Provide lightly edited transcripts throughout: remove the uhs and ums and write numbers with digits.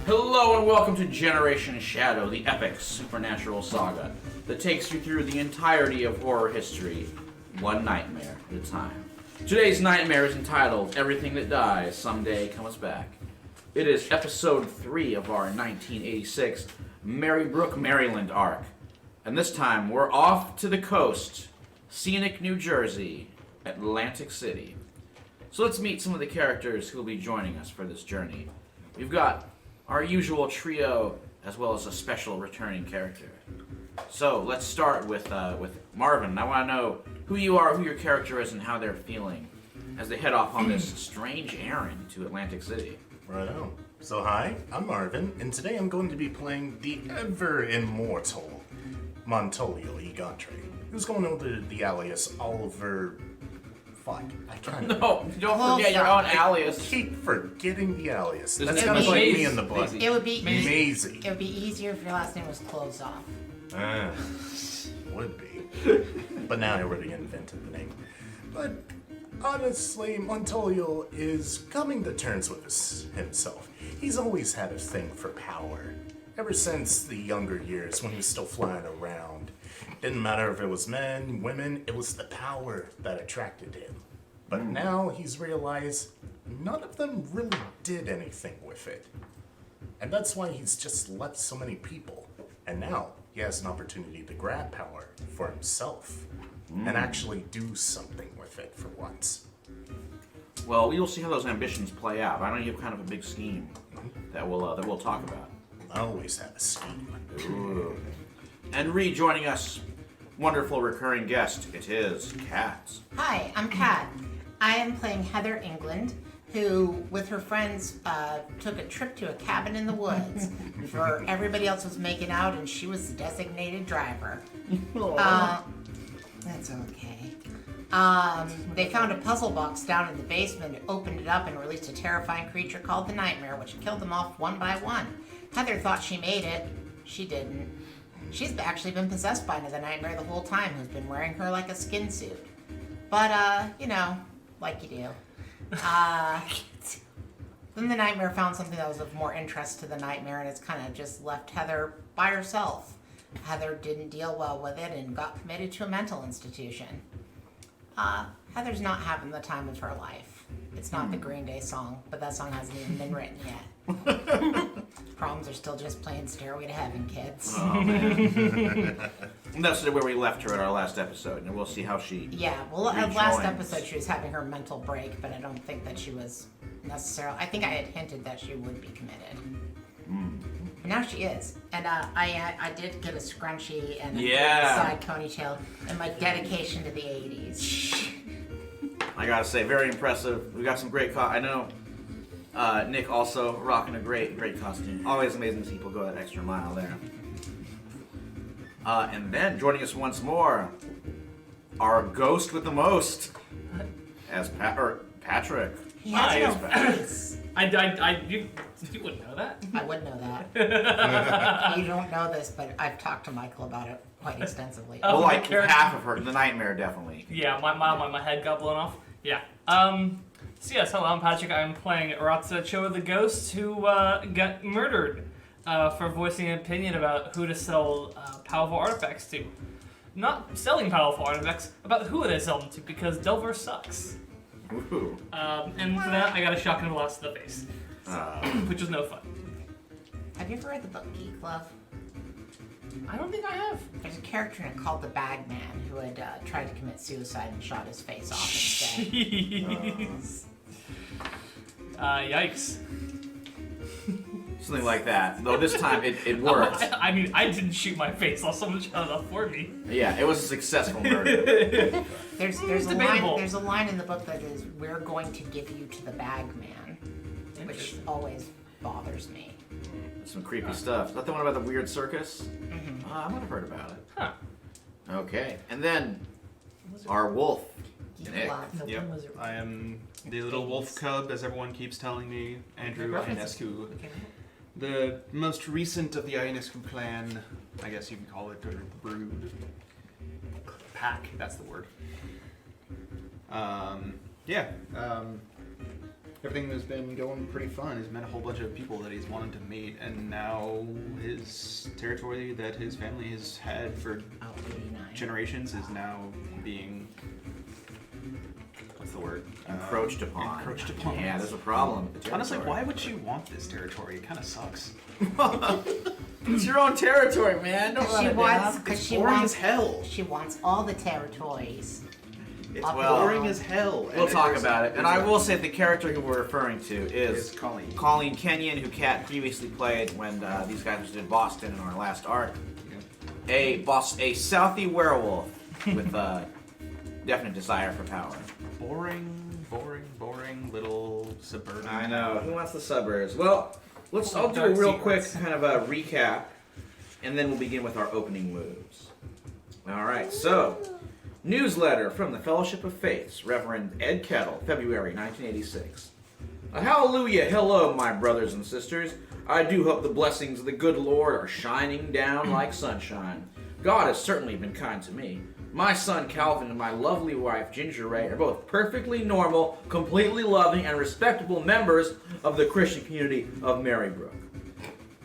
Hello and welcome to Generation Shadow, the epic supernatural saga that takes you through the entirety of horror history, one nightmare at a time. Today's nightmare is entitled Everything That Dies Someday Comes Back. It is episode 3 of our 1986 Marybrook, Maryland arc. And this time we're off to the coast, scenic New Jersey, Atlantic City. So let's meet some of the characters who will be joining us for this journey. We've got our usual trio, as well as a special returning character. So let's start with Marvin. I want to know who you are, who your character is, and how they're feeling as they head off on this strange errand to Atlantic City. Right on. So hi, I'm Marvin, and today I'm going to be playing the ever-immortal Montolio Egantre, who's going under the alias Oliver... Fuck, I can't... No, don't forget your own alias. I keep forgetting the alias. That's Isn't kind of it like Maisie? me in the blood. It would be Maisie. It would be easier if your last name was closed off. Would be. But now I already invented the name. But honestly, Montolio is coming to terms with himself. He's always had a thing for power. Ever since the younger years when he was still flying around. Didn't matter if it was men, women, it was the power that attracted him. But now he's realized none of them really did anything with it. And that's why he's just left so many people. And now he has an opportunity to grab power for himself and actually do something with it for once. Well, we will see how those ambitions play out. I know you have kind of a big scheme that we'll talk about. I always have a scheme. Ooh. And rejoining us, wonderful recurring guest, it is Kat. Hi, I'm Kat. I am playing Heather England, who, with her friends, took a trip to a cabin in the woods where everybody else was making out and she was the designated driver. That's okay. They found a puzzle box down in the basement, opened it up, and released a terrifying creature called the Nightmare, which killed them off one by one. Heather thought she made it. She didn't. She's actually been possessed by the Nightmare the whole time, who's been wearing her like a skin suit. But, like you do. Then the Nightmare found something that was of more interest to the Nightmare, and it's kind of just left Heather by herself. Heather didn't deal well with it and got committed to a mental institution. Heather's not having the time of her life. It's not the Green Day song, but that song hasn't even been written yet. Problems are still just playing Stairway to Heaven, kids. Oh, man. And that's where we left her at our last episode, and we'll see how she At last episode she was having her mental break, but I don't think that she was necessarily... I think I had hinted that she would be committed. But now she is. And I did get a scrunchie and a side ponytail and my dedication to the 80s. I gotta say, very impressive. We got some great I know Nick also rocking a great costume. Always amazing to see people go that extra mile there. And then joining us once more, our ghost with the most, as Patrick. He has no face. You wouldn't know that. I would know that. You don't know this, but I've talked to Michael about it quite extensively. Well, like half of her, the Nightmare definitely. Yeah, my head got blown off. Yeah. So yes, hello, I'm Patrick. I'm playing Ratza Cho the Ghost, who got murdered for voicing an opinion about who to sell powerful artifacts to. Not selling powerful artifacts, about who they sell them to, because Delver sucks. Ooh. And for that, I got a shotgun blast to the face, which was no fun. Have you ever read the book Geek Love? I don't think I have. There's a character in it called the Bagman who had tried to commit suicide and shot his face off instead. Jeez. Yikes. Something like that. Though this time it worked. I mean, I didn't shoot my face off. Someone shot it off for me. Yeah, it was a successful murder. There's a line in the book that is, "We're going to give you to the Bagman," which always bothers me. Some creepy stuff. Is that the one about the weird circus? Mm-hmm. I might have heard about it. Huh. Okay, and then our wolf. Geek Nick. Love. Yep, I am the little wolf cub, as everyone keeps telling me. Andrew Ionescu. The most recent of the Ionescu clan, I guess you can call it, or the brood. Pack, that's the word. everything has been going pretty fun. He's met a whole bunch of people that he's wanted to meet, and now his territory that his family has had for 89. generations is now being, what's the word? Encroached upon. Encroached upon. Yeah, there's a problem with the Honestly, territory. why would you want this territory? It kind of sucks. It's your own territory, man. Don't let She it wants, down. because It's she boring wants as hell. She wants all the territories. It's Up well- boring as hell. We'll talk there's about a- it. And I will say the character who we're referring to is Is Colleen. Colleen Kenyon, who Kat previously played when these guys did Boston in our last arc. Yeah. A Southie werewolf with a definite desire for power. Boring little suburban. I know. Who wants the suburbs? Well, I'll do a Dark real quick secrets. kind of a recap, and then we'll begin with our opening moves. All right. So, newsletter from the Fellowship of Faiths, Reverend Ed Kettle, February 1986. Hallelujah, hello, my brothers and sisters. I do hope the blessings of the good Lord are shining down like sunshine. God has certainly been kind to me. My son Calvin and my lovely wife Ginger Ray are both perfectly normal, completely loving, and respectable members of the Christian community of Marybrook.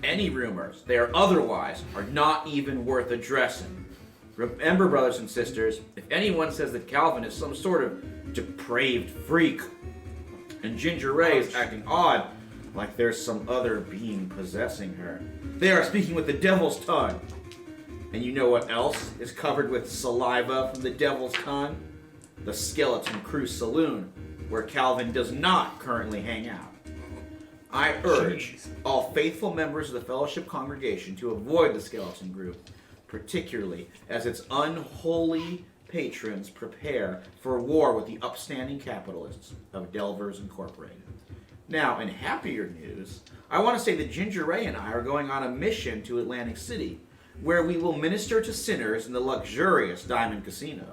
Any rumors they are otherwise are not even worth addressing. Remember, brothers and sisters, if anyone says that Calvin is some sort of depraved freak, and Ginger Ray is acting odd, like there's some other being possessing her, they are speaking with the devil's tongue. And you know what else is covered with saliva from the devil's tongue? The Skeleton Crew Saloon, where Calvin does not currently hang out. I urge all faithful members of the Fellowship congregation to avoid the Skeleton Group, particularly as its unholy patrons prepare for war with the upstanding capitalists of Delvers Incorporated. Now, in happier news, I want to say that Ginger Ray and I are going on a mission to Atlantic City, where we will minister to sinners in the luxurious Diamond Casino.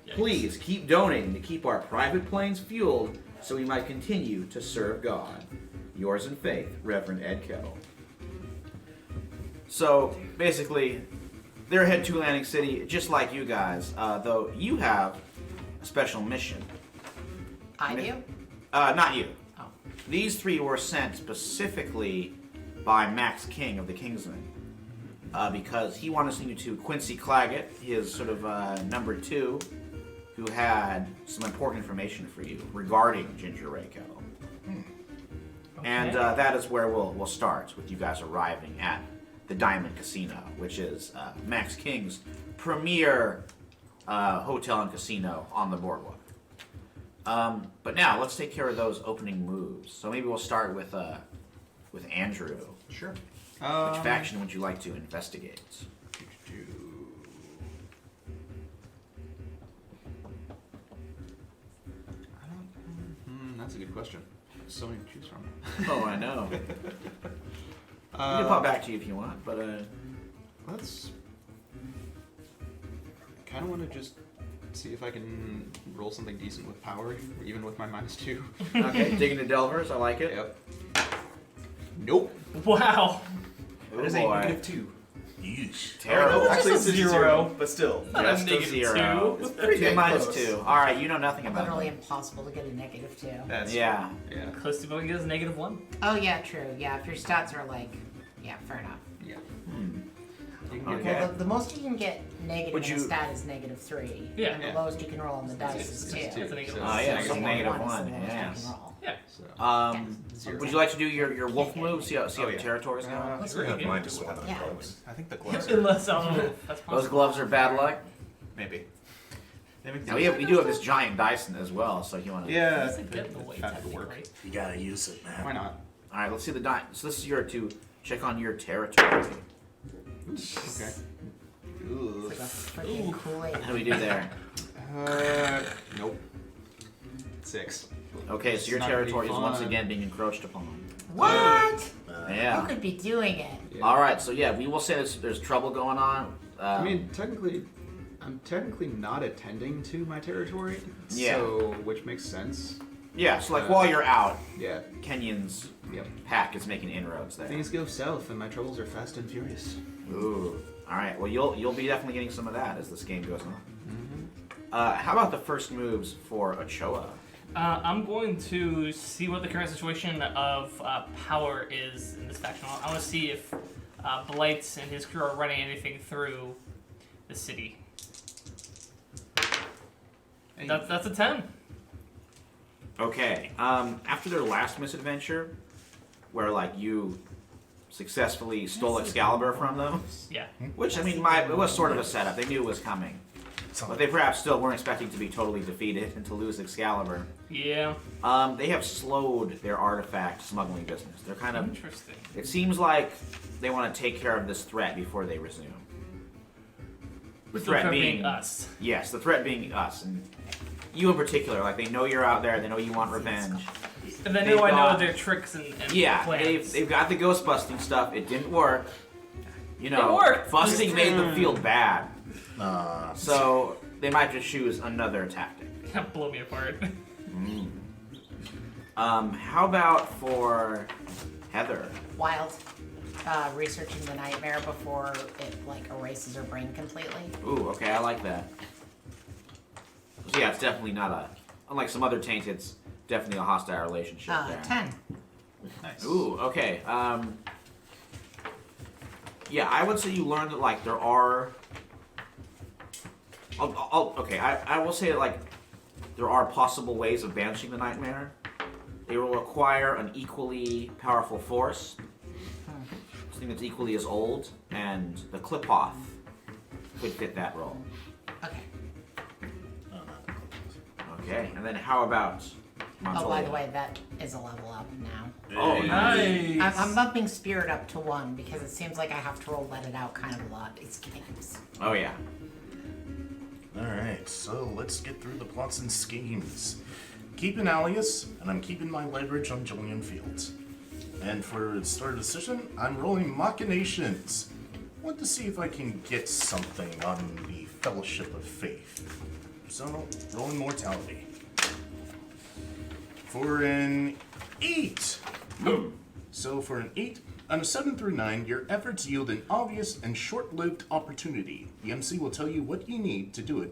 Yikes. Please keep donating to keep our private planes fueled so we might continue to serve God. Yours in faith, Reverend Ed Kettle. So, basically, they're headed to Atlantic City just like you guys, though you have a special mission. I do? Not you. Oh. These three were sent specifically by Max King of the Kingsmen, because he wanted to send you to Quincy Claggett, his sort of number two, who had some important information for you regarding Ginger Ray Kettle. And that is where we'll start, with you guys arriving at the Diamond Casino, which is Max King's premier hotel and casino on the boardwalk. But now let's take care of those opening moves. So maybe we'll start with Andrew. Sure. Which faction would you like to investigate? That's a good question. So many to choose from. Oh, I know. We can pop back to you if you want, but Let's. I kind of want to just see if I can roll something decent with power, even with my -2. okay. Digging to Delvers, I like it. Yep. Nope. Wow. Oh, It is boy. a -2. Yeesh. Terrible. That's Actually, just it's a a zero. but still. Not a Just a negative zero. 2. It's pretty Two dang minus close. 2. All right, you know nothing about Literally it. impossible to get a -2. That's Yeah. Yeah. Close to what we get is -1. Oh, yeah, true. Yeah, if your stats are like, yeah, fair enough. Yeah. Hmm. You can Okay. Well, the most you can get negative Would in a you- stat is -3. Yeah. And the Yeah. lowest you can roll on the dice is 2. It's two. That's a negative So one. Oh, yeah, it's so negative negative is the one, lowest yeah. you can roll. Yeah. So, Zero. Would you like to do your wolf move? See how Oh, the yeah. territories go? Let's Sure, do you it. can. Mine just went on Yeah. gloves. I think the gloves are Unless I don't know if that's possible. Those gloves are bad luck. maybe. They make Now, we do have this giant Dyson as well, so if you want to. Yeah. Does it get in the way, that would work. technically? You gotta use it, man. Why not? All right, let's see the die. So this is your to check on your territory. Okay. It's like a freaking Kool-Aid. How do we do there? Nope. 6. Okay, so your It's not gonna be territory is once fun. again being encroached upon. What? Yeah. Who could be doing it? Yeah. All right, so yeah, we will say there's trouble going on. I mean, technically, I'm technically not attending to my territory. Yeah. So, which makes sense. yeah. So like while you're out, Yeah. Kenyon's Yep. pack is making inroads there. Things go south, and my troubles are fast and furious. Ooh. All right. Well, you'll be definitely getting some of that as this game goes on. Mm-hmm. How about the first moves for Ochoa? I'm going to see what the current situation of power is in this faction. I want to see if Blight and his crew are running anything through the city. That's a 10. Okay. After their last misadventure, where like you successfully stole Excalibur from them, Yeah. which I mean, it was sort of a setup. They knew it was coming, but they perhaps still weren't expecting to be totally defeated and to lose Excalibur. Yeah. They have slowed their artifact smuggling business. They're kind of. Interesting. It seems like they want to take care of this threat before they resume. The threat being us. Yes, the threat being us, and you in particular. Like, they know you're out there. They know you want revenge. And they They've know I know got- their tricks and Yeah, plans. they've got the ghost busting stuff. It didn't work. You know, It worked. busting made them feel bad. Uh, So they might just choose another tactic. Blow me apart. How about for Heather? Wild. Researching the nightmare before it like erases her brain completely. Ooh, okay, I like that. So yeah, it's definitely not a. Unlike some other taints, it's definitely a hostile relationship there. 10. Nice. Ooh, okay. Yeah, I would say you learn that like there are. I will say that like there are possible ways of banishing the nightmare. They will require an equally powerful force, something that's equally as old, and the Clipoth could fit that role. Okay. Okay, and then how about Montoya? Oh, by the way, that is a level up now. Oh, Nice. I'm bumping Spirit up to 1 because it seems like I have to roll Let It Out kind of a lot these games. Oh yeah. Alright, so let's get through the plots and schemes. Keep an alias, and I'm keeping my leverage on Julian Fields. And for Star Decision, I'm rolling Machinations. Want to see if I can get something on the Fellowship of Faith. So, rolling Mortality. For an 8! So for an 8, on a 7 through 9, your efforts yield an obvious and short-lived opportunity. The MC will tell you what you need to do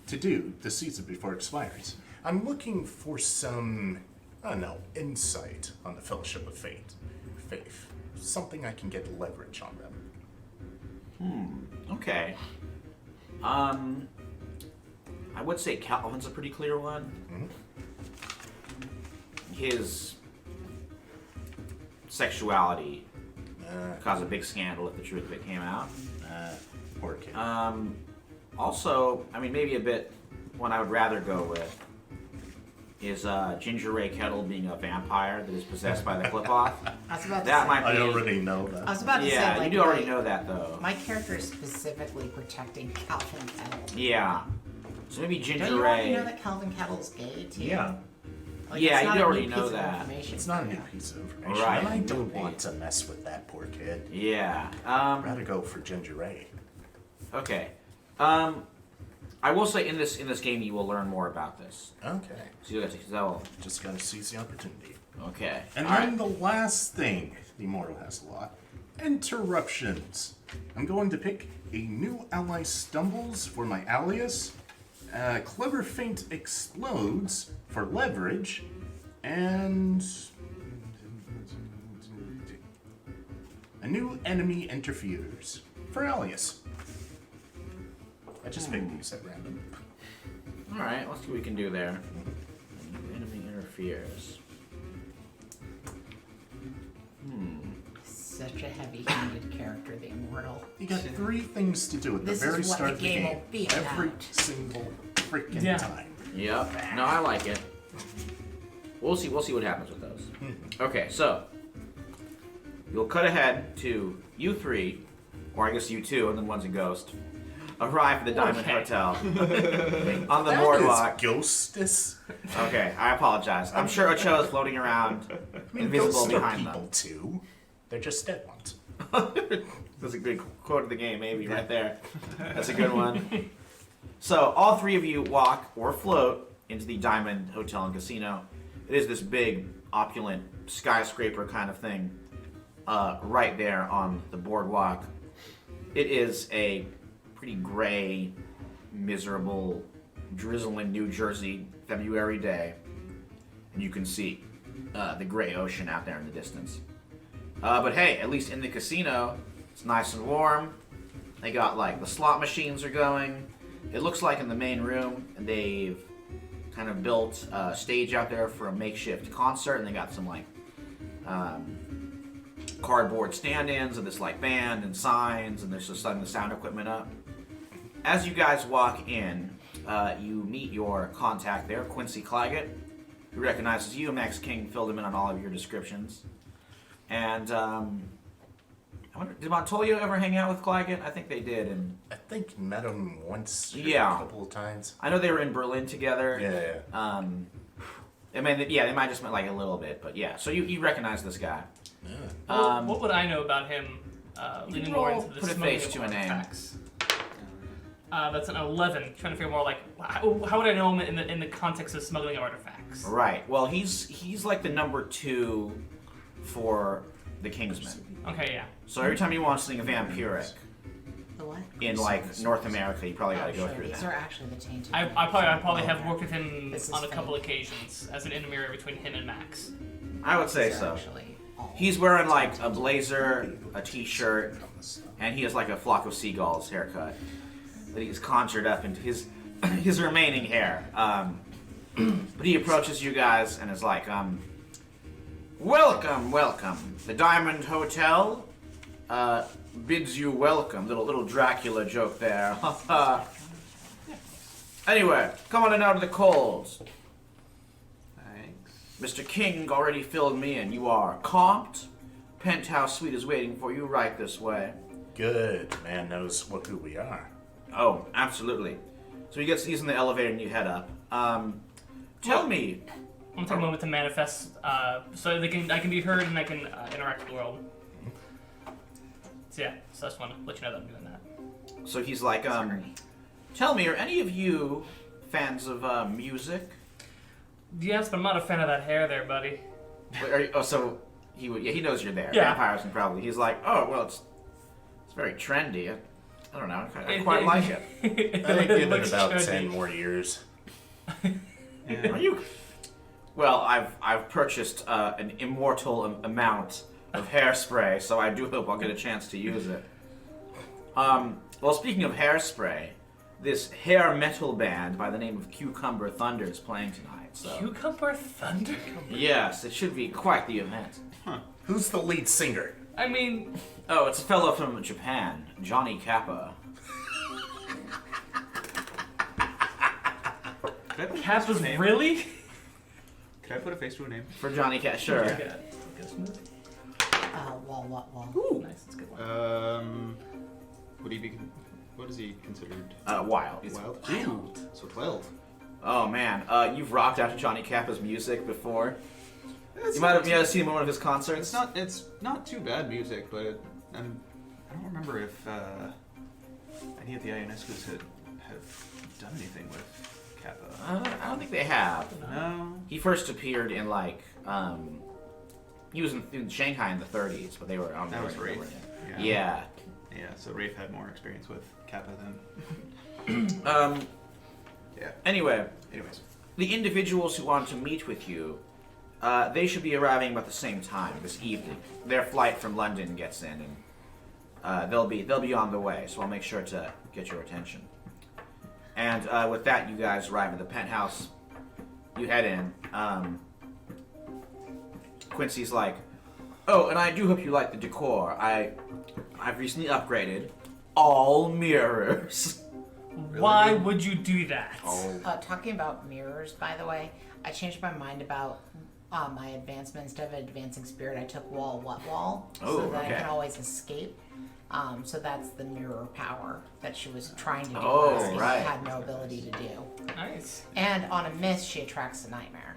to seize it before it expires. I'm looking for some, I don't know, insight on the Fellowship of Faith. Something I can get leverage on them. Okay. I would say Calvin's a pretty clear one. His sexuality caused a big scandal if the truth of it came out. Poor kid. Also, I mean, maybe a bit one I would rather go with is Ginger Ray Kettle being a vampire that is possessed by the Clipoth. I was about to That say, might I be. already know I that. was about to say, Yeah, like, you do already know that though. My character is specifically protecting Calvin Kettle. Yeah. So maybe Don't Ginger you Ray. already know that Calvin Kettle's gay too? Yeah. Like, Yeah, it's you not a already new know piece of that. information. It's not a new piece of information, Right. and I don't want to mess with that poor kid. Yeah. I'd rather go for Ginger Ray. Okay. I will say in this game you will learn more about this. Okay. So you got to so Just gotta seize the opportunity. okay. And All then right. the last thing, the Immortal has a lot. Interruptions. I'm going to pick a new ally stumbles for my alias. Clever Feint explodes for leverage. And a new enemy interferes for alias. I just picked these at random. All right. Let's see what we can do there. Enemy interferes. Such a heavy-handed character, the Immortal. You got 3 things to do at This the very is what start the of the game game. will be Every about. single freaking Yeah. time. Yep. No, I like it. We'll see what happens with those. Okay, so you'll cut ahead to you 3, or I guess you 2, and then one's a ghost. Arrive at the Diamond Okay. Hotel on the That boardwalk. is ghostess. Okay, I apologize. I'm sure Ocho is floating around, I mean, invisible ghosts are behind people them. too. They're just dead ones. That's a good quote of the game, maybe, right there. That's a good one. So, all 3 of you walk or float into the Diamond Hotel and Casino. It is this big, opulent skyscraper kind of thing right there on the boardwalk. It is a pretty gray, miserable, drizzling New Jersey February day. and you can see the gray ocean out there in the distance. But hey, at least in the casino, it's nice and warm. They got like the slot machines are going. It looks like in the main room, they've kind of built a stage out there for a makeshift concert, and they got some like cardboard stand-ins of this like band and signs, and they're just setting the sound equipment up. As you guys walk in, you meet your contact there, Quincy Claggett, who recognizes you. Max King filled him in on all of your descriptions. And I wonder, did Montoya ever hang out with Claggett? I think they did. And I think met him once or Yeah. a couple of times. I know they were in Berlin together. Yeah. I mean, yeah, they might just met like a little bit, but yeah. So you recognize this guy. What would I know about him? Leaning more into the put a smuggling face of to a name. artifacts? That's an 11. Trying to figure more like how would I know him in the context of smuggling artifacts? Right. Well, he's like the number 2 for the Kingsmen. Okay, yeah. So every time you want something vampiric The what? in like North America, you probably got to go Sure, through these that. are actually the tainted. I probably have worked with him This is on a couple fake. occasions as an intermediary between him and Max. I would say These are so. actually all He's wearing like a blazer, a t-shirt, and he has like a flock of seagulls haircut that he's conjured up into his his remaining hair. But he approaches you guys and is like, welcome, welcome. The Diamond Hotel bids you welcome. Little Dracula joke there. Anyway, come on in out of the cold. Thanks. Mr. King already filled me in. You are comped. Penthouse suite is waiting for you right this way. Good. Man knows who we are. Oh, absolutely. So he gets using the elevator and you head up. Tell me. I'm gonna take a moment to manifest, so I can be heard and I can interact with the world. So yeah, so I just want to let you know that I'm doing that. So he's like, tell me, are any of you fans of music? Yes, but I'm not a fan of that hair there, buddy. Wait, are you, oh, so he knows you're there. Yeah. Vampires can probably. He's like, oh well, it's very trendy. I don't know. I quite like it. I give it looks about trendy. 10 more years. Are you? Well, I've purchased an immortal amount of hairspray, so I do hope I'll get a chance to use it. Well, speaking of hairspray, this hair metal band by the name of Cucumber Thunder is playing tonight. So Cucumber Thunder? yes, it should be quite the event. Who's the lead singer? I mean, Oh, it's a fellow from Japan, Johnny Kappa. Could I put a Cap face to was a name? really? Could I put a face to a name? For Johnny Kappa, sure. Wall. Ooh, nice. That's a good one. What is he considered? Wild. Wild? Ooh, so 12. Oh man, you've rocked out to Johnny Kappa's music before. You might have seen him at one of his concerts. It's not too bad music, but I don't remember if any of the Ionescos have done anything with Kappa. I don't think they have. No. He first appeared in like he was in Shanghai in the 30s, but they were on That was Rafe. Yeah. Yeah, so Rafe had more experience with Kappa than. Yeah. Anyway, Anyways. the individuals who want to meet with you, they should be arriving about the same time this evening. Their flight from London gets in, and they'll be on the way. So I'll make sure to get your attention. And with that, you guys arrive at the penthouse. You head in. Quincy's like, oh, and I do hope you like the decor. I've recently upgraded all mirrors. Why would you do that? Talking about mirrors, by the way, I changed my mind about my advancement. Instead of advancing spirit, I took wall, Oh, so that okay. I can always escape. So that's the mirror power that she was trying to do. Oh, but right. had no ability to do. Nice. And on a miss, she attracts a nightmare.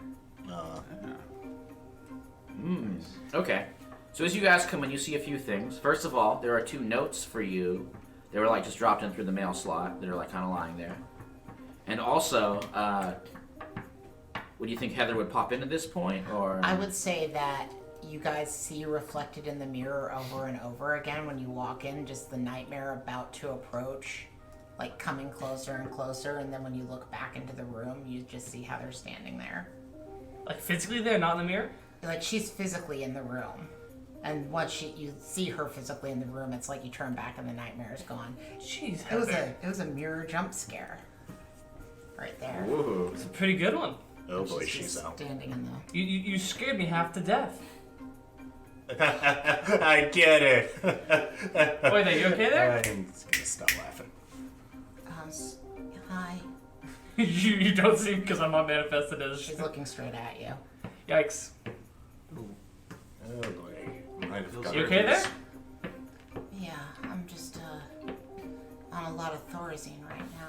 Okay. So as you guys come in, you see a few things. First of all, there are 2 notes for you. They were like just dropped in through the mail slot. They're like kind of lying there. And also, would you think Heather would pop in at this point, or? I would say that you guys see reflected in the mirror over and over again when you walk in, just the nightmare about to approach, like coming closer and closer, and then when you look back into the room, you just see Heather standing there. Like physically there, not in the mirror? Like she's physically in the room. And once you see her physically in the room, it's like you turn back and the nightmare is gone. Jeez, It was a mirror jump scare. Right there. Ooh. It's a pretty good one. Oh boy, Just she's out. standing in the. You scared me half to death. I get it. Wait, are you okay there? I'm just gonna stop laughing. Hi. you don't seem because I'm not manifested as. She's looking straight at you. Yikes. Oh boy. Might have got You okay there? Yeah, I'm just on a lot of Thorazine right now.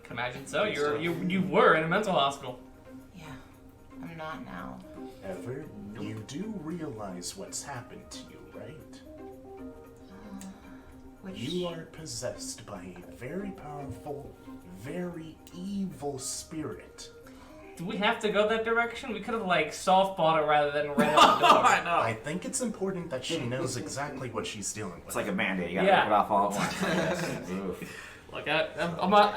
Can imagine so. You were in a mental hospital. Yeah, I'm not now. Ever, you do realize what's happened to you, right? Which You are possessed by a very powerful, very evil spirit. Do we have to go that direction? We could have like softballed it rather than right out the door. I know. I think it's important that she knows exactly what she's dealing with. It's like a Band-Aid. You gotta Yeah. rip it off all at once. Yes. Oof. Look, I'm not.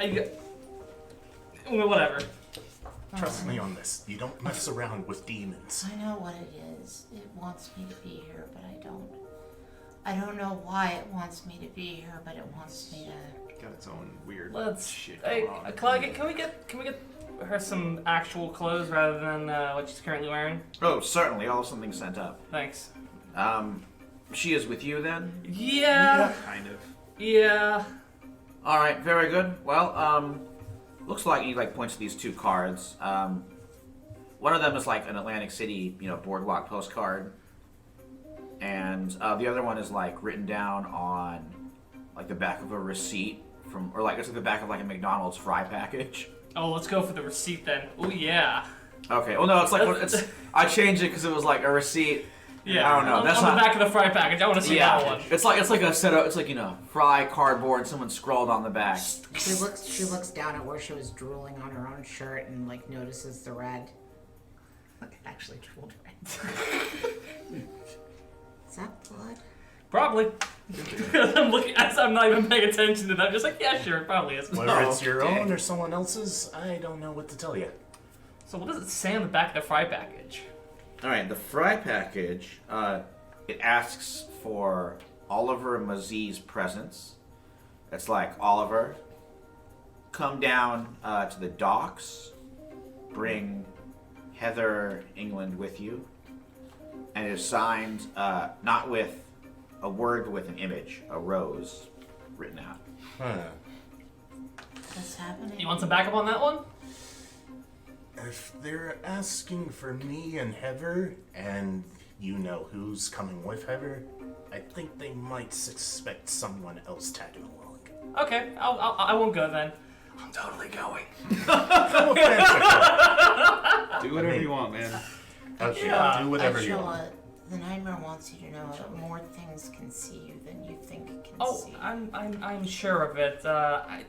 Well, whatever. Trust me on this. You don't mess around with demons. I know what it is. It wants me to be here, but I don't. I don't know why it wants me to be here, but it wants me to. Got its own weird Let's. shit Hey, going on. can we get her some actual clothes rather than what she's currently wearing? Oh, certainly. I'll have something sent up. Thanks. She is with you then? Yeah. Kind of. Yeah. All right, very good. Well, looks like he points to these two cards. One of them is like an Atlantic City, boardwalk postcard, and the other one is written down on the back of a receipt from, or it's the back of a McDonald's fry package. Oh, let's go for the receipt then. Oh yeah. Okay. Well, no, it's I changed it because it was a receipt. Yeah. I don't know. On, That's on not the back of the fry package. I want to see that one. It's like a set of, it's fry cardboard. Someone scrawled on the back. She looks down at where she was drooling on her own shirt and notices the red. Look, it actually drooled red. Is that blood? Probably. I'm looking. I'm not even paying attention to that. I'm just yeah, sure, it probably is. Whether it's your okay. own or someone else's, I don't know what to tell you. So what does it say on the back of the fry package? All right, the fry package. It asks for Oliver Mazie's presence. It's Oliver, come down to the docks, bring Heather England with you, and it is signed not with a word, but with an image, a rose, written out. Huh. What's happening? You want some backup on that one? If they're asking for me and Heather, and you know who's coming with Heather, I think they might suspect someone else tagging along. Okay, I won't go then. I'm totally going. No offense, Do whatever you want, man. okay, Yeah. do whatever you want. The nightmare wants you to know that more things can see you than you think it can Oh, see. I'm sure of it. I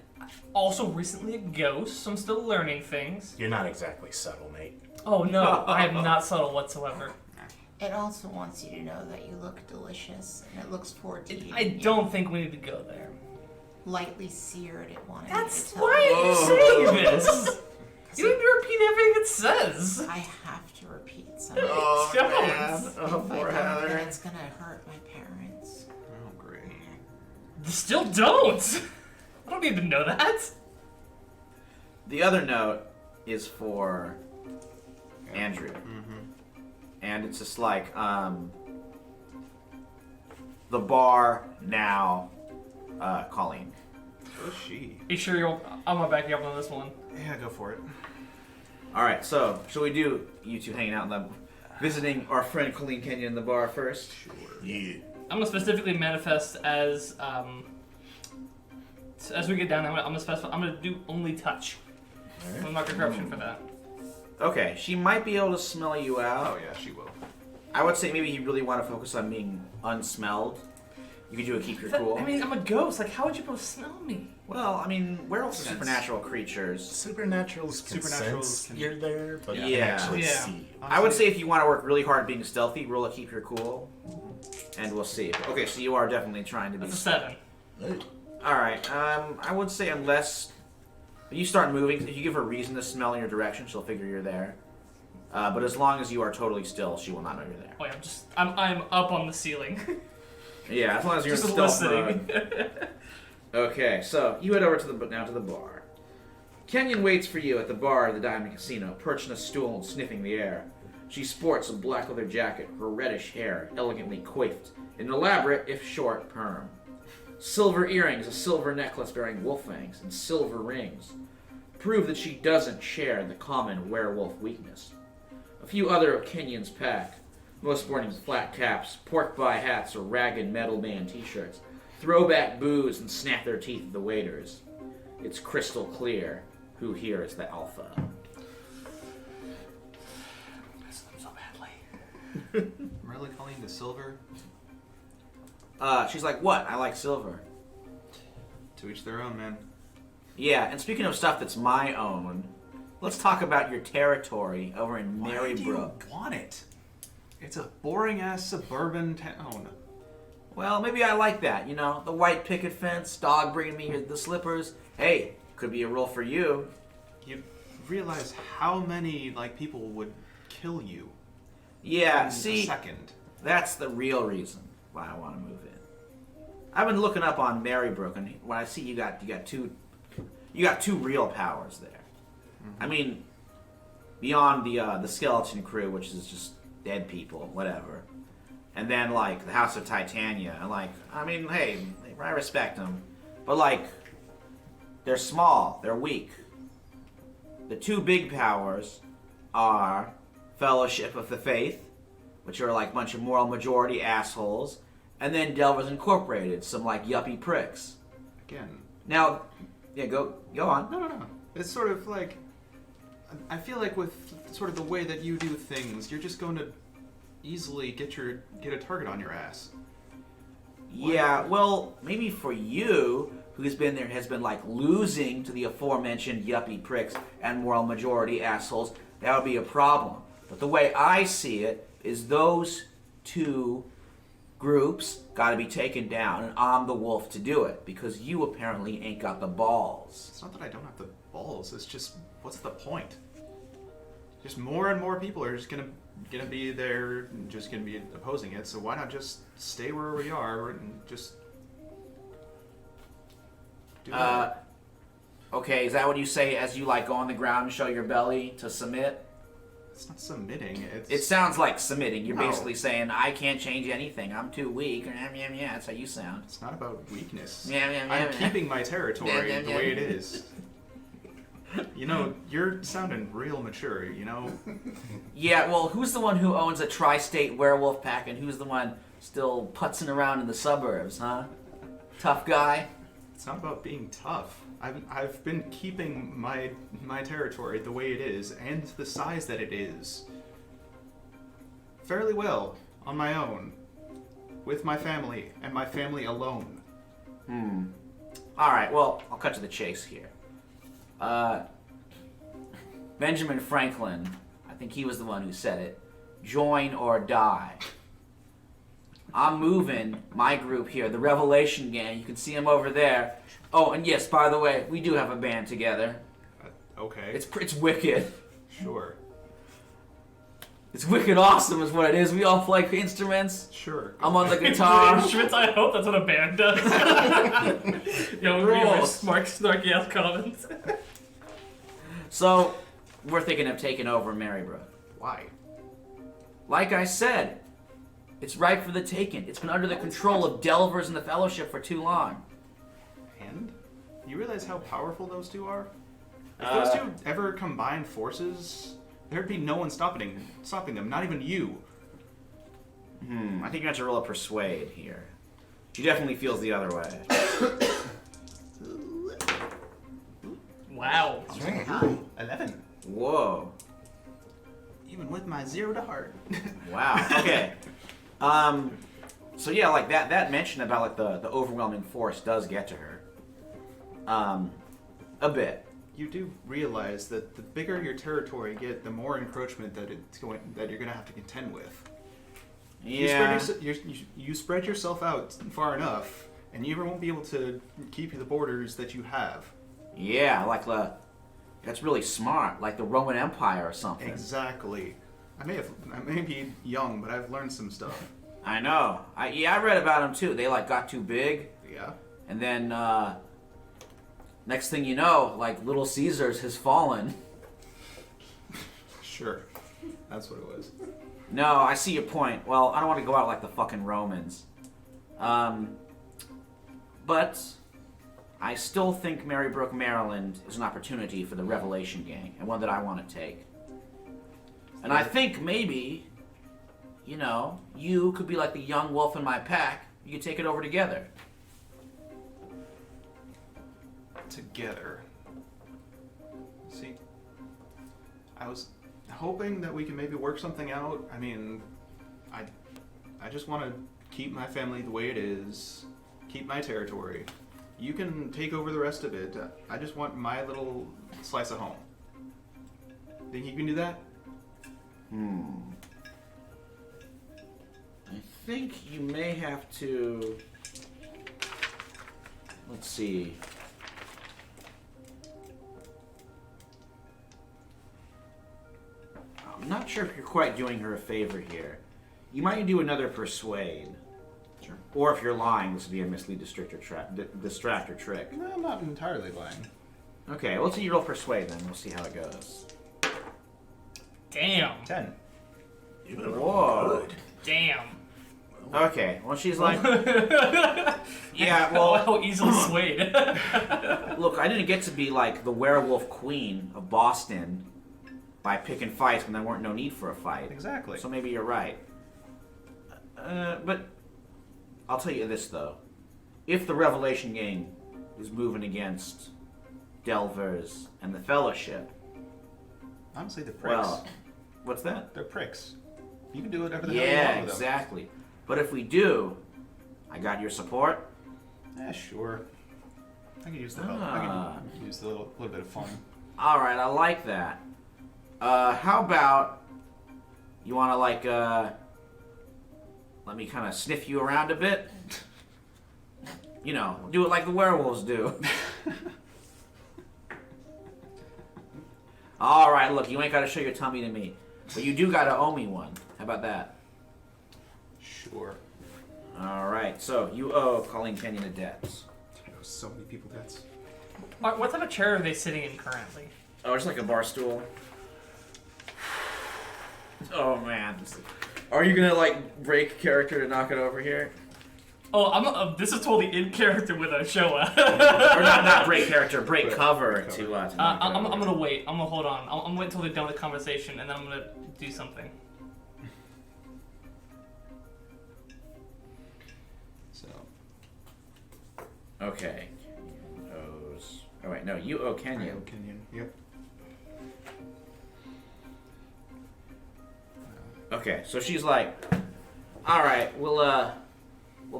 also recently a ghost, so I'm still learning things. You're not exactly subtle, mate. Oh no, I am not subtle whatsoever. It also wants you to know that you look delicious, and it looks forward to eating I you. don't think we need to go there. Lightly seared, it wanted That's you to tell why you. are you saying this? You need to repeat everything it says. I have to repeat something. Oh, Don't. man. If Oh, I poor don't, Heather. then it's gonna hurt my parents. Oh, great. Still don't. I don't need to know that. The other note is for Andrew. And it's just the bar now, Colleen. Oh, she. Be sure you'll. I'm gonna back you up on this one. Yeah, go for it. All right, so shall we do you two hanging out in the visiting our friend Colleen Kenyon in the bar first? Sure. Yeah. I'm gonna specifically manifest as we get down. I'm gonna do only touch. I'm not corruption for that. Okay, she might be able to smell you out. Oh, yeah, she will. I would say maybe you really want to focus on being unsmelled. You could do a keep your cool. I mean, I'm a ghost. Like, how would you be able to smell me? Well, I mean, werewolves are Sense. supernatural creatures. Supernaturals can Supernaturals sense can- you're there, but Yeah. they can actually Yeah. see you. I would say if you want to work really hard being stealthy, roll a keep your cool, and we'll see. Okay, so you are definitely trying to be. That's a 7. Hey. All right. I would say unless you start moving, if you give her reason to smell in your direction, she'll figure you're there. But as long as you are totally still, she will not know you're there. Oh, yeah, I'm up on the ceiling. Yeah, as long as you're Just in stealth listening. mode. Okay, so you head over to the bar. Kenyon waits for you at the bar of the Diamond Casino, perched on a stool and sniffing the air. She sports a black leather jacket, her reddish hair elegantly coiffed in an elaborate, if short, perm. Silver earrings, a silver necklace bearing wolf fangs, and silver rings prove that she doesn't share the common werewolf weakness. A few other of Kenyon's pack, most sporting flat caps, pork pie hats, or ragged metal band t-shirts, throw back boos and snap their teeth at the waiters. It's crystal clear who here is the alpha. Miss them so badly. I'm really calling the silver. She's like, what? I like silver. To each their own, man. Yeah, and speaking of stuff that's my own, let's talk about your territory over in Why Marybrook. do you want it? It's a boring-ass suburban town. Well, maybe I like that, you know, the white picket fence, dog bringing me the slippers. Hey, could be a role for you. You realize how many, people would kill you Yeah, in a see, second. that's the real reason why I want to move in. I've been looking up on Marybrook, and when I see you got two real powers there. Mm-hmm. I mean, beyond the skeleton crew, which is just dead people, whatever. And then, the House of Titania. And, hey, I respect them. But, they're small. They're weak. The two big powers are Fellowship of the Faith, which are, a bunch of moral majority assholes. And then Delvers Incorporated, some, yuppie pricks. Again. Now, yeah, go on. No. It's sort of I feel like with sort of the way that you do things, you're just going to easily get a target on your ass. Yeah, well, maybe for you, who's been there, has been losing to the aforementioned yuppie pricks and moral majority assholes, that would be a problem. But the way I see it is those two groups got to be taken down, and I'm the wolf to do it because you apparently ain't got the balls. It's not that I don't have the balls. It's just, what's the point? Just more and more people are just gonna be there, and just gonna be opposing it. So why not just stay where we are and just do that? Okay, is that what you say as you go on the ground and show your belly to submit? It's not submitting. It sounds like submitting. You're No. basically saying, I can't change anything. I'm too weak. Yeah, that's how you sound. It's not about weakness. Yeah. I'm keeping my territory Yeah. the way it is. You're sounding real mature, Yeah, well, who's the one who owns a tri-state werewolf pack and who's the one still putzing around in the suburbs, huh? Tough guy? It's not about being tough. I've been keeping my territory the way it is and the size that it is fairly well on my own, with my family and my family alone. Alright, well, I'll cut to the chase here. Benjamin Franklin, I think he was the one who said it, join or die. I'm moving my group here, the Revelation Gang. You can see them over there. Oh, and yes, by the way, we do have a band together. Okay. It's wicked. Sure. It's wicked awesome is what it is. We all play instruments. Sure. I'm on the guitar. Instruments, I hope that's what a band does. Rules. Smart, snarky ass comments. So, we're thinking of taking over Marybrook. Why? Like I said, it's ripe for the taking. It's been under the control of Delvers and the Fellowship for too long. And? You realize how powerful those two are? If those two ever combined forces, there'd be no one stopping them, not even you. I think you have to roll a persuade here. She definitely feels the other way. Wow. It's very high. 11. Whoa. Even with my 0 to heart. Wow. Okay. So yeah, that mention about the overwhelming force does get to her. A bit. You do realize that the bigger your territory get, the more encroachment that you're going to have to contend with. Yeah. You spread yourself out far enough, and you won't be able to keep the borders that you have. Yeah, That's really smart, like the Roman Empire or something. Exactly. I may be young, but I've learned some stuff. I know. I read about them too. They like got too big, Yeah. and then next thing you know, like Little Caesars has fallen. Sure. That's what it was. No, I see your point. Well, I don't want to go out like the fucking Romans. But I still think Marybrook, Maryland is an opportunity for the Revelation Gang, and one that I want to take. And I think maybe, you know, you could be like the young wolf in my pack. You could take it over together. Together. See, I was hoping that we can maybe work something out. I mean, I just want to keep my family the way it is, keep my territory. You can take over the rest of it. I just want my little slice of home. Think you can do that? I think you may have to... Let's see. I'm not sure if you're quite doing her a favor here. You might do another persuade. Sure. Or if you're lying, this would be a mislead, distract, or trick. No, I'm not entirely lying. Okay, well, let's see your roll persuade then. We'll see how it goes. Damn. 10. Whoa. Damn. Okay, well, she's like... Yeah, well... How easily swayed. Look, I didn't get to be like the werewolf queen of Boston by picking fights when there weren't no need for a fight. Exactly. So maybe you're right. But I'll tell you this, though. If the Revelation Gang is moving against Delvers and the Fellowship... Honestly, they're pricks. Well, what's that? They're pricks. You can do whatever the hell you Yeah, want with them. exactly. But if we do, I got your support. Sure. I can use the help. I can use the little bit of fun. All right, I like that. How about you want to like let me kind of sniff you around a bit? You know, do it like the werewolves do. All right, look, you ain't got to show your tummy to me, but you do got to owe me one. How about that? Sure. All right, so you owe Colleen Kenyon a debt. I know so many people that's... What type of chair are they sitting in currently? Oh, it's like a bar stool. Oh man, are you gonna like break character to knock it over here? Oh, this is totally in character with Showa. Or not break character, break cover to knock it I'm over. gonna wait. I'm gonna hold on. I'm gonna wait until they're done with the conversation, and then I'm gonna do something. So... Okay. Owes. Oh wait, no, you owe Kenyon. Kenyon. Yep. Okay, so she's like, all right, we'll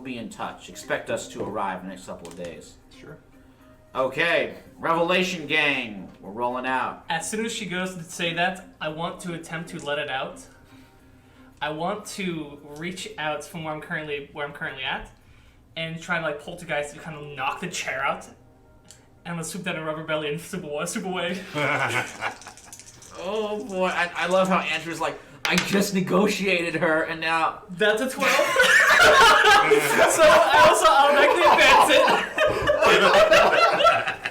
be in touch. Expect us to arrive in the next couple of days. Sure. Okay, Revelation Gang, we're rolling out. As soon as she goes to say that, I want to attempt to let it out. I want to reach out from where I'm currently at, and try to like poltergeist to kind of knock the chair out. And I'm gonna swoop down a rubber belly and swoop away. Oh boy, I love how Andrew's like, I just negotiated her, and now... That's a 12. So I also automatically advance it.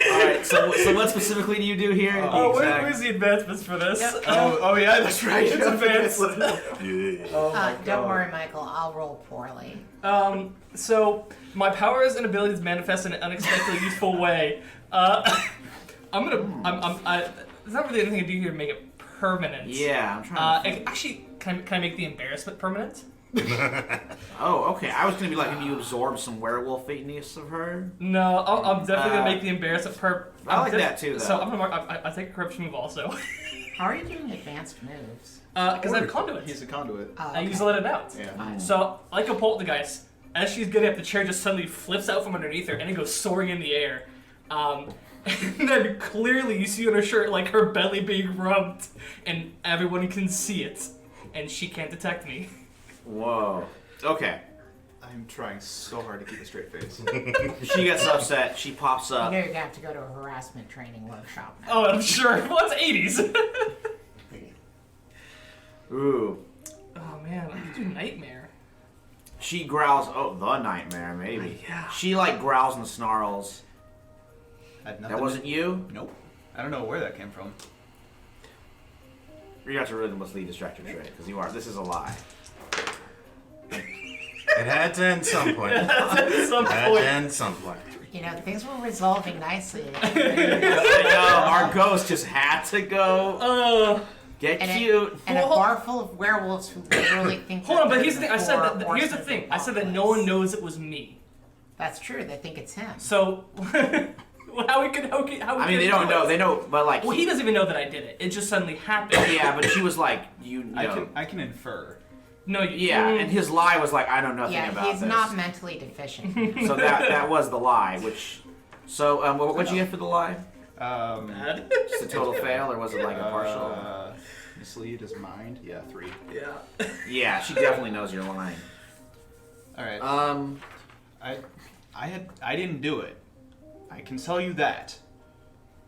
Alright, so what specifically do you do here? Oh, where's the advancements for this? Yep. Oh yeah, that's right. It's advanced. Don't worry, Michael. I'll roll poorly. So my powers and abilities manifest in an unexpectedly useful way. There's not really anything to do here to make it permanent. Yeah, I'm trying to think. Actually, can I make the embarrassment permanent? Oh, okay. I was gonna be like, maybe you absorb some werewolfiness of her. No, I'm definitely gonna make the embarrassment I like that too, though. So I'm gonna mark. I take a corruption move also. How are you doing advanced moves? Because I have conduit. He's a conduit. Oh, I use to let it out. Yeah. So, like a poltergeist, as she's getting up, the chair just suddenly flips out from underneath her and it goes soaring in the air. And then clearly you see on her shirt like her belly being rubbed, and everyone can see it, and she can't detect me. Whoa. Okay. I'm trying so hard to keep a straight face. She gets upset. She pops You up. know you're gonna have to go to a harassment training workshop now. Oh, I'm sure. Well, it's 80s. Ooh. Oh man, I could do nightmare. She growls. Oh, the nightmare, maybe. Yeah. She like growls and snarls. Had nothing That wasn't you? Nope. I don't know where that came from. You have to rhythmlessly distract your trait because you are. This is a lie. It had to end some point. At some Had to point. end some point. You know, things were resolving nicely. Our ghost just had to go. Get And cute. And a bar full of werewolves who literally think. Hold on, that but here's the they're thing. I said four that. Here's the horsemen thing. of I said that no apocalypse. one knows it was me. That's true. They think it's him. So how we could? I mean, they don't know. They know, but like. Well, he doesn't even know that I did it. It just suddenly happened. Yeah, but she was like, you know. I can infer. No. Yeah, and his lie was like, I know nothing Yeah, about he's this. not mentally deficient. So that was the lie, which. So what'd you get for the lie? Bad. Just a total fail, or was it like a partial? Mislead his mind. Yeah, 3. Yeah. Yeah, she definitely knows you're lying. All right. I didn't do it. I can tell you that.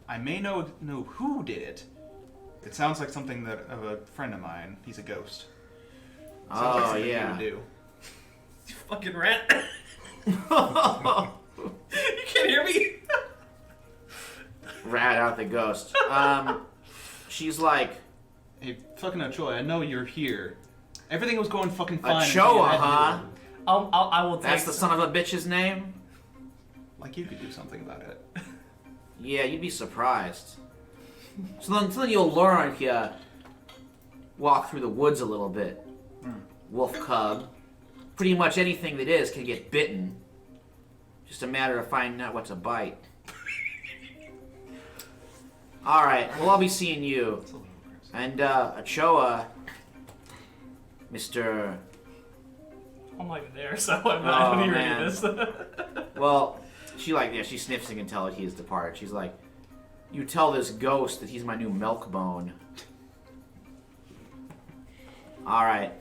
I may know who did it. It sounds like something that of a friend of mine. He's a ghost. Sounds like Oh something he yeah. would do. You fucking rat. You can't hear me. Rat out the ghost. She's like, Hey, fucking Ochoa, I know you're here. Everything was going fucking fine. Ochoa, until you had to huh? do it. I will take. That's the son of a bitch's name? Like you could do something about it. Yeah, you'd be surprised. So then you'll learn if you walk through the woods a little bit. Wolf cub. Pretty much anything that is can get bitten. Just a matter of finding out what to bite. Alright, well I'll be seeing you. And Ochoa, Mr. I'm not even there, so I'm not Oh, hearing man. this. Well, she sniffs and can tell that he has departed. She's like, you tell this ghost that he's my new milk bone. Alright.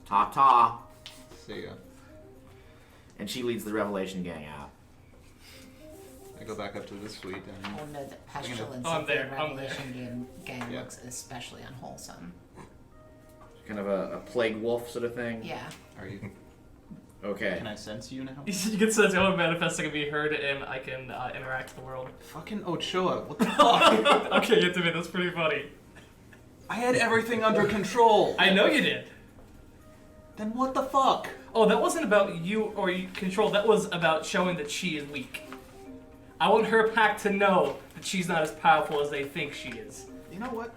Ta-ta. See ya. And she leads the Revelation gang out. I go back up to the suite and Oh no, the pestilence Oh, I'm of the there, I'm Revelation gang Yeah. looks especially unwholesome. Kind of a plague wolf sort of thing? Yeah. are you? Okay. Can I sense you now? You can sense your own manifest can be heard, and I can interact with the world. Fucking Ochoa, what the fuck? Okay, get to me. That's pretty funny. I had everything under control. I know you did. Then what the fuck? Oh, that wasn't about you or you control. That was about showing that she is weak. I want her pack to know that she's not as powerful as they think she is. You know what?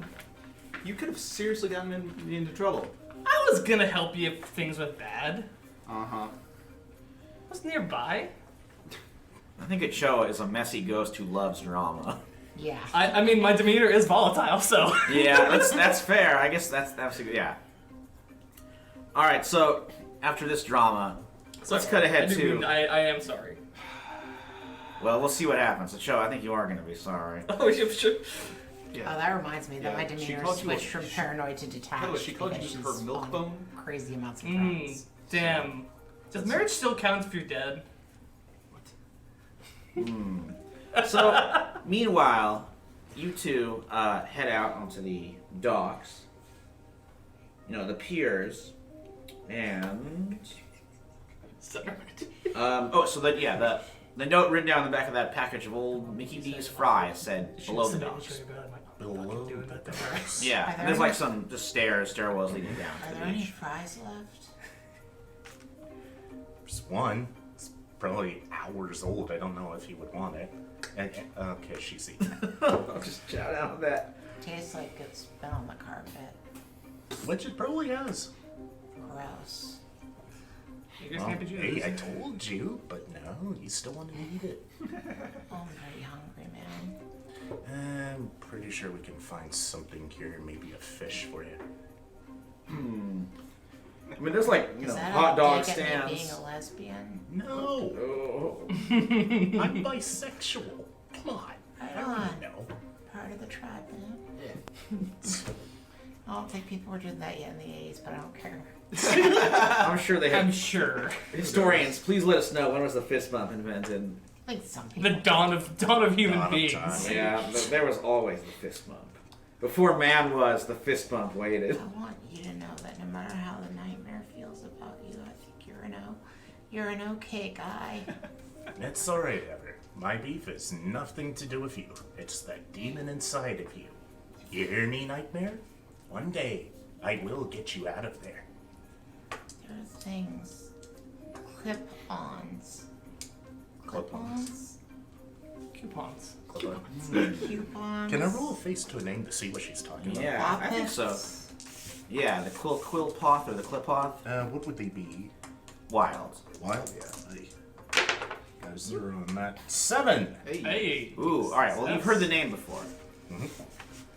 You could have seriously gotten into trouble. I was gonna help you if things went bad. Uh-huh. I was nearby. I think Ochoa is a messy ghost who loves drama. Yeah. I mean, my demeanor is volatile, so. Yeah, that's fair. I guess that's yeah. Alright, so after this drama, let's cut ahead to... I am sorry. Well, we'll see what happens. Ochoa, I think you are going to be sorry. Oh, you should. Oh, that reminds me that my Yeah, she demeanor called you switched a- from paranoid to detached. she called you because her she's milk on bone? Crazy amounts of drugs. Damn. Does marriage still count if you're dead? So, meanwhile, you two head out onto the docks. You know, the piers. And... Sorry. The note written down on the back of that package of old Mickey D's fries said, below the docks. Below the docks. Yeah, Are there there's like any- some just stairwells leading down Are to there the any beach. fries left? There's one. It's probably hours old. I don't know if he would want it. Okay, she's eating it. I'll just shout out that. Tastes like it's been on the carpet. Which it probably has. Gross. You guys Well, can't be hey, Jews. I told you, but no, you still want to eat it. Oh, I'm very hungry, man. I'm pretty sure we can find something here, maybe a fish for you. I mean, there's like, Is that hot a dog dig at me stands. being a lesbian? No, Oh. I'm bisexual. Come on. Right I on. already know. Part of the tribe, man. Oh, don't think people were doing that yet in the 80s, but I don't care. I'm sure they I'm have. sure. Historians, please let us know when was the fist bump invented. I think some people. The dawn of human Dawn of beings. time. Yeah, but there was always the fist bump. Before man was, the fist bump waited. I want you to know that no matter how the nightmare feels about you, I think you're an okay guy. It's alright, Heather. My beef has nothing to do with you. It's that demon inside of you. You hear me, Nightmare? One day, I will get you out of there. There are things. Clip-ons. Clip-ons? Coupons. Coupons? Can I roll a face to a name to see what she's talking about? Yeah, I think so. Yeah, the quillpoth or the clipoth. What would they be? Wild. Wild? Yeah. Got a 0 on that. 7! Hey. Ooh, alright, well, you've heard the name before.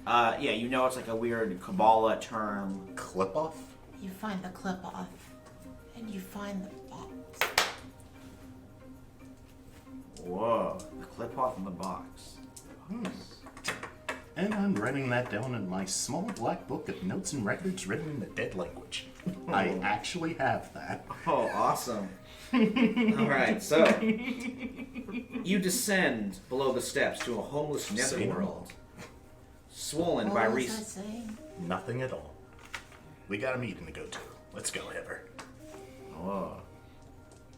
Yeah, you know it's like a weird Kabbalah term. Clip off? You find the clip-off, and you find the box. Whoa, the clip-off in the box. And I'm writing that down in my small black book of notes and records written in the dead language. I actually have that. Oh, awesome. Alright, so you descend below the steps to a homeless netherworld. Swollen by What was I recent. saying? Nothing at all. We got a meeting to go to. Let's go, Heather. Oh.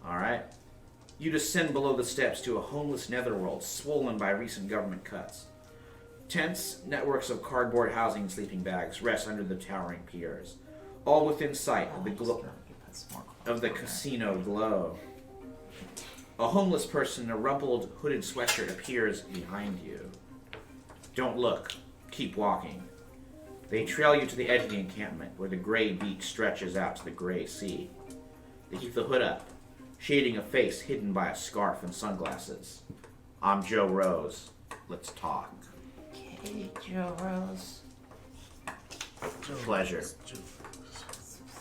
Alright. You descend below the steps to a homeless netherworld swollen by recent government cuts. Tents, networks of cardboard housing and sleeping bags rest under the towering piers, all within sight of the casino glow. A homeless person in a rumpled, hooded sweatshirt appears behind you. Don't look. Keep walking. They trail you to the edge of the encampment, where the gray beach stretches out to the gray sea. They keep the hood up, shading a face hidden by a scarf and sunglasses. I'm Joe Rose. Let's talk. Okay, Joe Rose. Pleasure. It's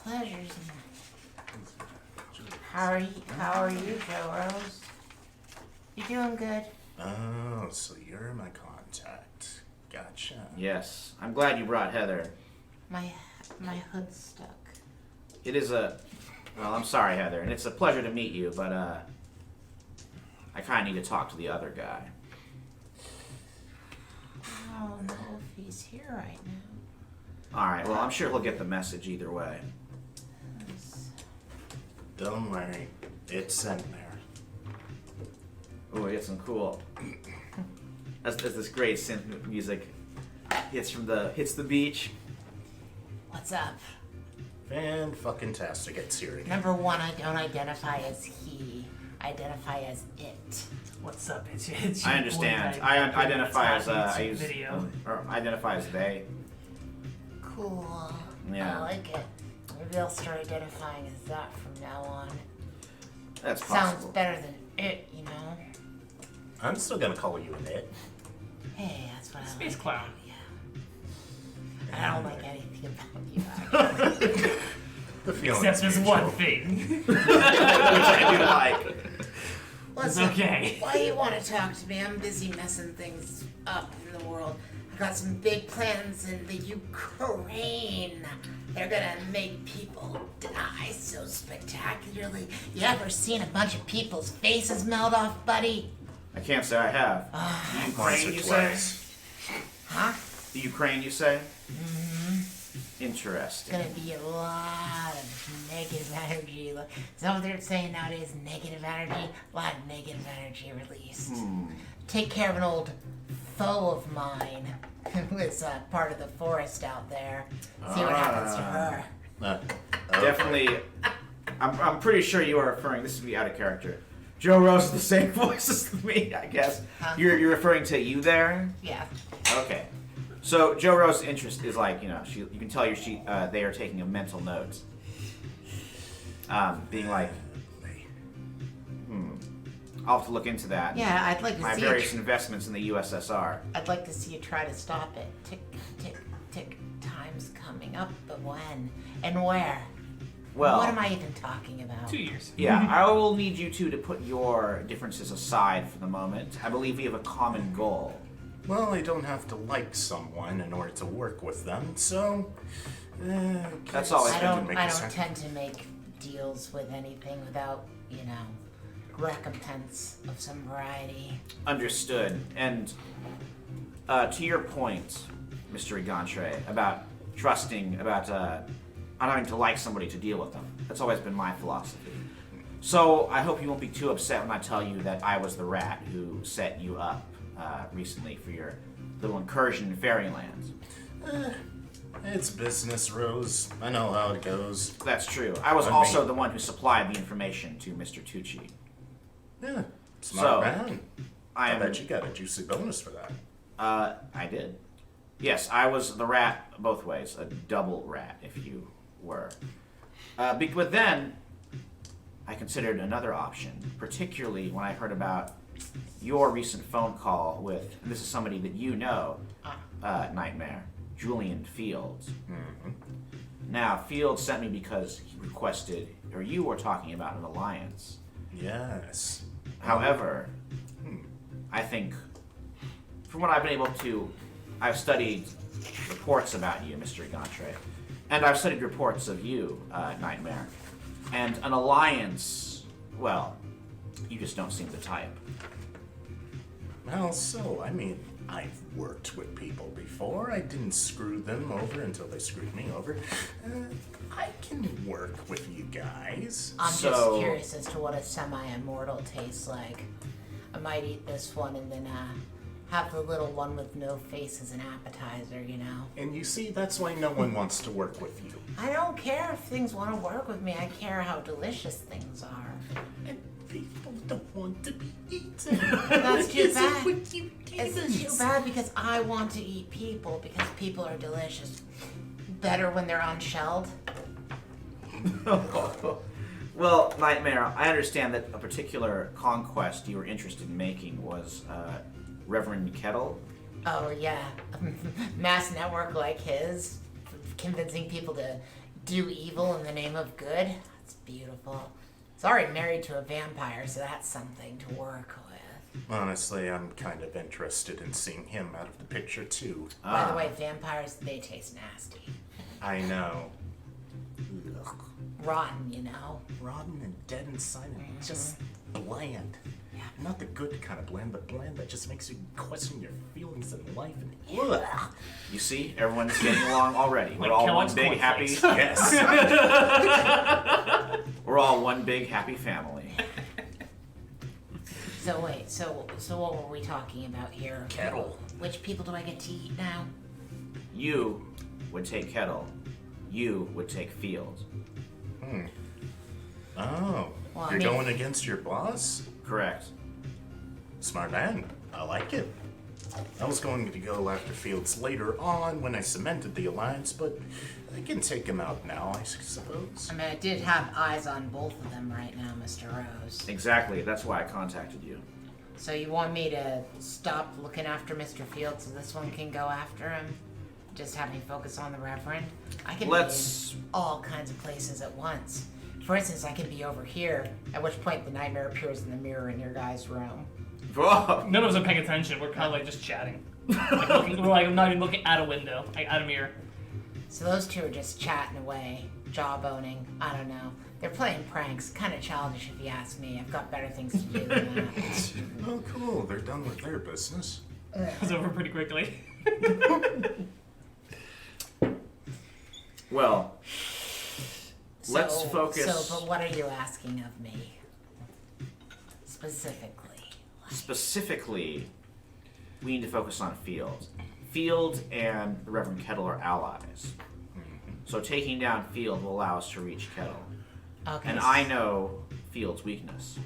pleasures. How are you, Joe Rose? You doing good? Oh, so you're my contact. Gotcha. Yes, I'm glad you brought Heather. My hood's stuck. It is well, I'm sorry, Heather, and it's a pleasure to meet you, but, I kinda need to talk to the other guy. I don't know if he's here right now. Alright, well, I'm sure he'll get the message either way. Don't worry. It's in there. Ooh, we get some cool. As this great synth music hits the beach. What's up? Fan-fucking-tastic. It's Siri. Number one, I don't identify as he. I identify as it. What's up? It's I your understand. boy, I Mike. identify as It's I your use video. or identify as they. Cool. Yeah. I like it. Maybe I'll start identifying as that from now on. That's Sounds possible. better than it, you know? I'm still gonna call you an it. Hey, that's what I Space like. clown. Yeah. I don't like anything about you, actually. The feeling. Except there's one thing. Which I do like. It's Listen, okay. why do you want to talk to me? I'm busy messing things up in the world. I've got some big plans in the Ukraine. They're gonna make people die so spectacularly. You ever seen a bunch of people's faces melt off, buddy? I can't say I have. Once Ukraine, or you say? twice. Huh? The Ukraine, you say? Mm-hmm. It's Interesting. gonna be a lot of negative energy. Is that what they're saying nowadays? Negative energy? A lot of negative energy released. Take care of an old foe of mine who is part of the forest out there. See what happens to her. Okay. Definitely. I'm pretty sure you are referring. This would be out of character. Joe Rose is the same voice as me, I guess. Huh? You're referring to you there? Yeah. Okay. So Joe Rose's interest is like, you know, you can tell they are taking a mental note. Being like, I'll have to look into that. Yeah, I'd like to My see various you. investments in the USSR. I'd like to see you try to stop it. Tick, tick, tick. Time's coming up, but when and where? Well, What am I even talking about? 2 years. yeah, I will need you two to put your differences aside for the moment. I believe we have a common goal. Well, I don't have to like someone in order to work with them, so... That's all I don't make a sense. tend to make deals with anything without, recompense of some variety. Understood. And to your point, Mr. Egantre, about trusting, about not having to like somebody to deal with them. That's always been my philosophy. So I hope you won't be too upset when I tell you that I was the rat who set you up recently for your little incursion in Fairyland. It's business, Rose. I know how it goes. That's true. I was also the one who supplied the information to Mr. Tucci. Yeah, smart So, man. I I bet you got a juicy bonus for that. I did. Yes, I was the rat both ways, a double rat, if you were. But then, I considered another option, particularly when I heard about your recent phone call with, and this is somebody that you know, Nightmare, Julian Fields. Mm-hmm. Now, Fields sent me because he requested, or you were talking about an alliance. Yes. However, I think, from what I've been able to, I've studied reports about you, Mr. Egantre, and I've studied reports of you, Nightmare, and an alliance, well, you just don't seem the type. Well, so, I've worked with people before. I didn't screw them over until they screwed me over. I can work with you guys. I'm just curious as to what a semi-immortal tastes like. I might eat this one and then have the little one with no face as an appetizer, And you see, that's why no one wants to work with you. I don't care if things want to work with me. I care how delicious things are. And people don't want to be eaten. That's too Is it bad. with you It's demons? too bad because I want to eat people because people are delicious. Better when they're unshelled. Well, Nightmare, I understand that a particular conquest you were interested in making was Reverend Kettle. Oh yeah, mass network like his, convincing people to do evil in the name of good. That's beautiful. He's already married to a vampire, so that's something to work with. Honestly, I'm kind of interested in seeing him out of the picture, too. By the way, vampires, they taste nasty. I know. Rotten, Rotten and dead inside and just bland. Yeah. Not the good kind of bland, but bland that just makes you question your feelings in life and ugh. You see, everyone's getting along already. We're Like all Kellogg's one big happy. cornflakes. Yes. We're all one big happy family. So wait, so what were we talking about here? Kettle. Which people do I get to eat now? You would take Kettle. You would take Fields. Oh, Well, you're going against your boss? Correct. Smart man. I like it. I was going to go after Fields later on when I cemented the alliance, but I can take him out now, I suppose. I mean, I did have eyes on both of them right now, Mr. Rose. Exactly. That's why I contacted you. So you want me to stop looking after Mr. Fields so this one can go after him? Just have me focus on the Reverend? I can be in all kinds of places at once. For instance, I could be over here, at which point the nightmare appears in the mirror in your guys' room. None of us are paying attention. We're kind of like just chatting. We're like not even looking at a window, like at a mirror. So those two are just chatting away, jawboning. I don't know. They're playing pranks. Kind of childish if you ask me. I've got better things to do than that. Oh, cool. They're done with their business. It was over pretty quickly. Well, let's focus. But what are you asking of me? Specifically. Specifically, we need to focus on Fields. Fields and the Reverend Kettle are allies. So taking down Field will allow us to reach Kettle. Okay. And I know Field's weakness.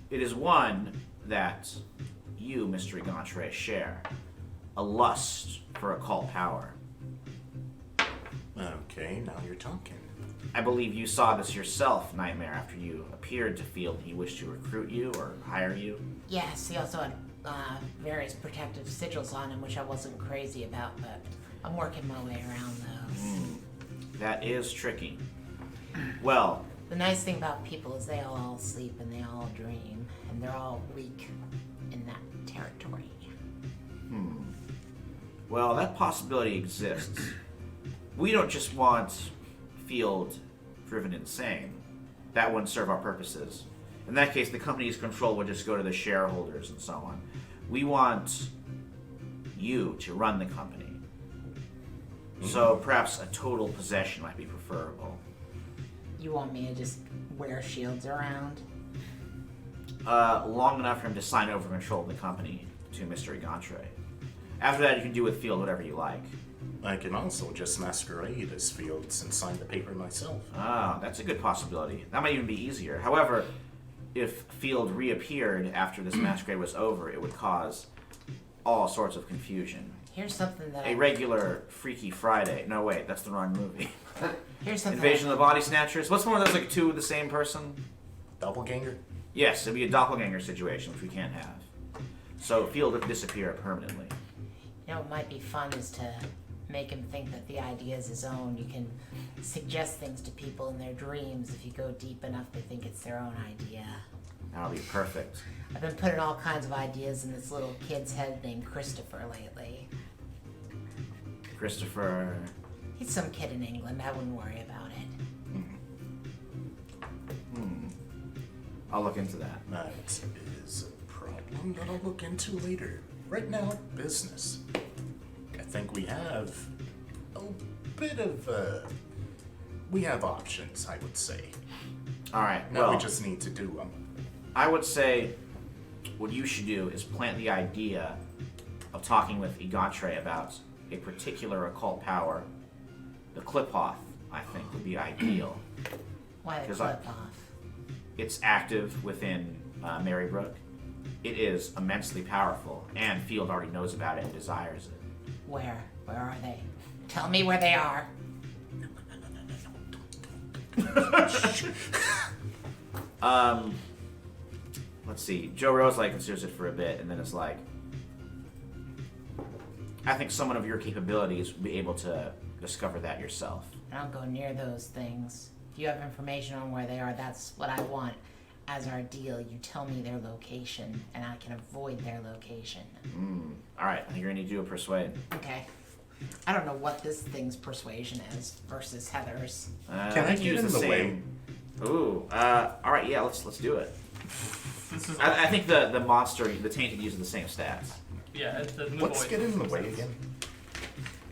It is one that you, Mr. Egantre, share. A lust for occult power. Okay, now you're talking. I believe you saw this yourself, Nightmare, after you appeared to Field and he wished to recruit you or hire you. Yes, he also had various protective sigils on him, which I wasn't crazy about, but I'm working my way around those. That is tricky. Well, The nice thing about people is they all sleep and they all dream, and they're all weak in that territory. Well, that possibility exists. We don't just want Field driven insane. That wouldn't serve our purposes. In that case, the company's control would just go to the shareholders and so on. We want you to run the company. So perhaps a total possession might be preferable. You want me to just wear shields around? Long enough for him to sign over control of the company to Mr. Egantre. After that, you can do with Field whatever you like. I can also just masquerade as Fields and sign the paper myself. Ah, that's a good possibility. That might even be easier. However, if Field reappeared after this masquerade was over, it would cause all sorts of confusion. Here's something that A regular Freaky Friday. No, wait, that's the wrong movie. Here's something. Invasion of the Body Snatchers. What's one of those, like, two of the same person? Doppelganger? Yes, it'd be a doppelganger situation, which we can't have. So Field would disappear permanently. You know, what might be fun is to make him think that the idea is his own. You can suggest things to people in their dreams. If you go deep enough, they think it's their own idea. That'll be perfect. I've been putting all kinds of ideas in this little kid's head named Christopher lately. Christopher... He's some kid in England. I wouldn't worry about it. I'll look into that. That is a problem that I'll look into later. Right now, business. I think we have a bit of, we have options, I would say. Alright, Now well, we just need to do them. I would say what you should do is plant the idea of talking with Egantre about a particular occult power. The Clip-Off, I think, would be ideal. Why the 'Cause clip off? It's active within Marybrook. It is immensely powerful, and Field already knows about it and desires it. Where? Where are they? Tell me where they are. Let's see. Joe Rose considers it for a bit, and then it's like, I think someone of your capabilities would be able to discover that yourself. I don't go near those things. If you have information on where they are, that's what I want. As our deal, you tell me their location, and I can avoid their location. Alright, I think you're going to do a persuade. Okay. I don't know what this thing's persuasion is versus Heather's. Can I get in the way? Ooh, alright, yeah, let's do it. This is I think the monster, the tainted, uses the same stats. yeah. It's the What's getting in the way again?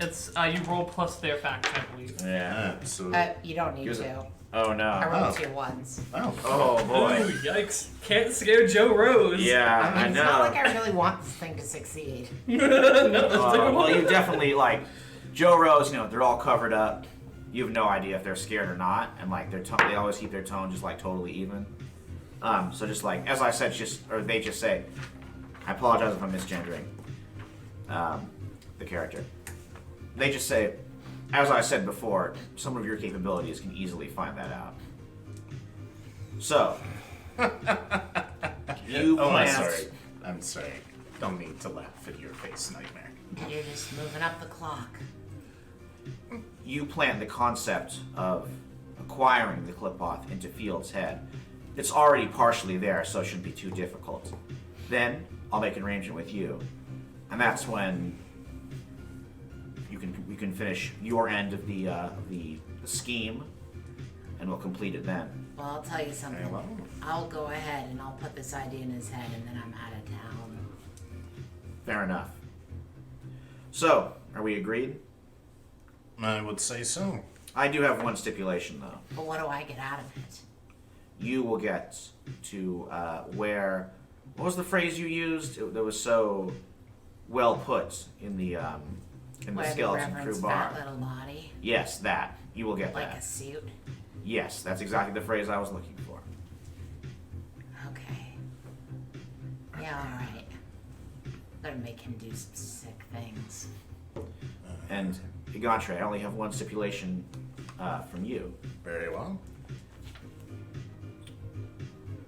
It's you roll plus their fact, I believe. Yeah. So, You don't need Use it. to. Oh I no. rolled 2 ones. Oh boy. Ooh, yikes! Can't scare Joe Rose. Yeah, I mean, it's I not know. like I really want this thing to succeed. Well, you definitely Joe Rose. They're all covered up. You have no idea if they're scared or not, and they always keep their tone just totally even. So just as I said, they just say, I apologize if I'm misgendering the character. They just say, as I said before, some of your capabilities can easily find that out. So, you plant... I'm sorry. Don't mean to laugh at your face, Nightmare. You're just moving up the clock. You plant the concept of acquiring the Clip-Off into Field's head. It's already partially there, so it shouldn't be too difficult. Then, I'll make an arrangement with you. And that's when we can finish your end of the scheme, and we'll complete it then. Well, I'll tell you something. Very well. I'll go ahead and I'll put this idea in his head, and then I'm out of town. Fair enough. So, are we agreed? I would say so. I do have one stipulation, though. But what do I get out of it? You will get to wear... What was the phrase you used that was so well put in the Wear the skeleton crew Reverend's bar? fat little body, Yes, that. You will get like that. a suit. Yes, that's exactly the phrase I was looking for. Okay. Yeah, all right. Gotta make him do some sick things. And, Egantre, I only have one stipulation from you. Very well.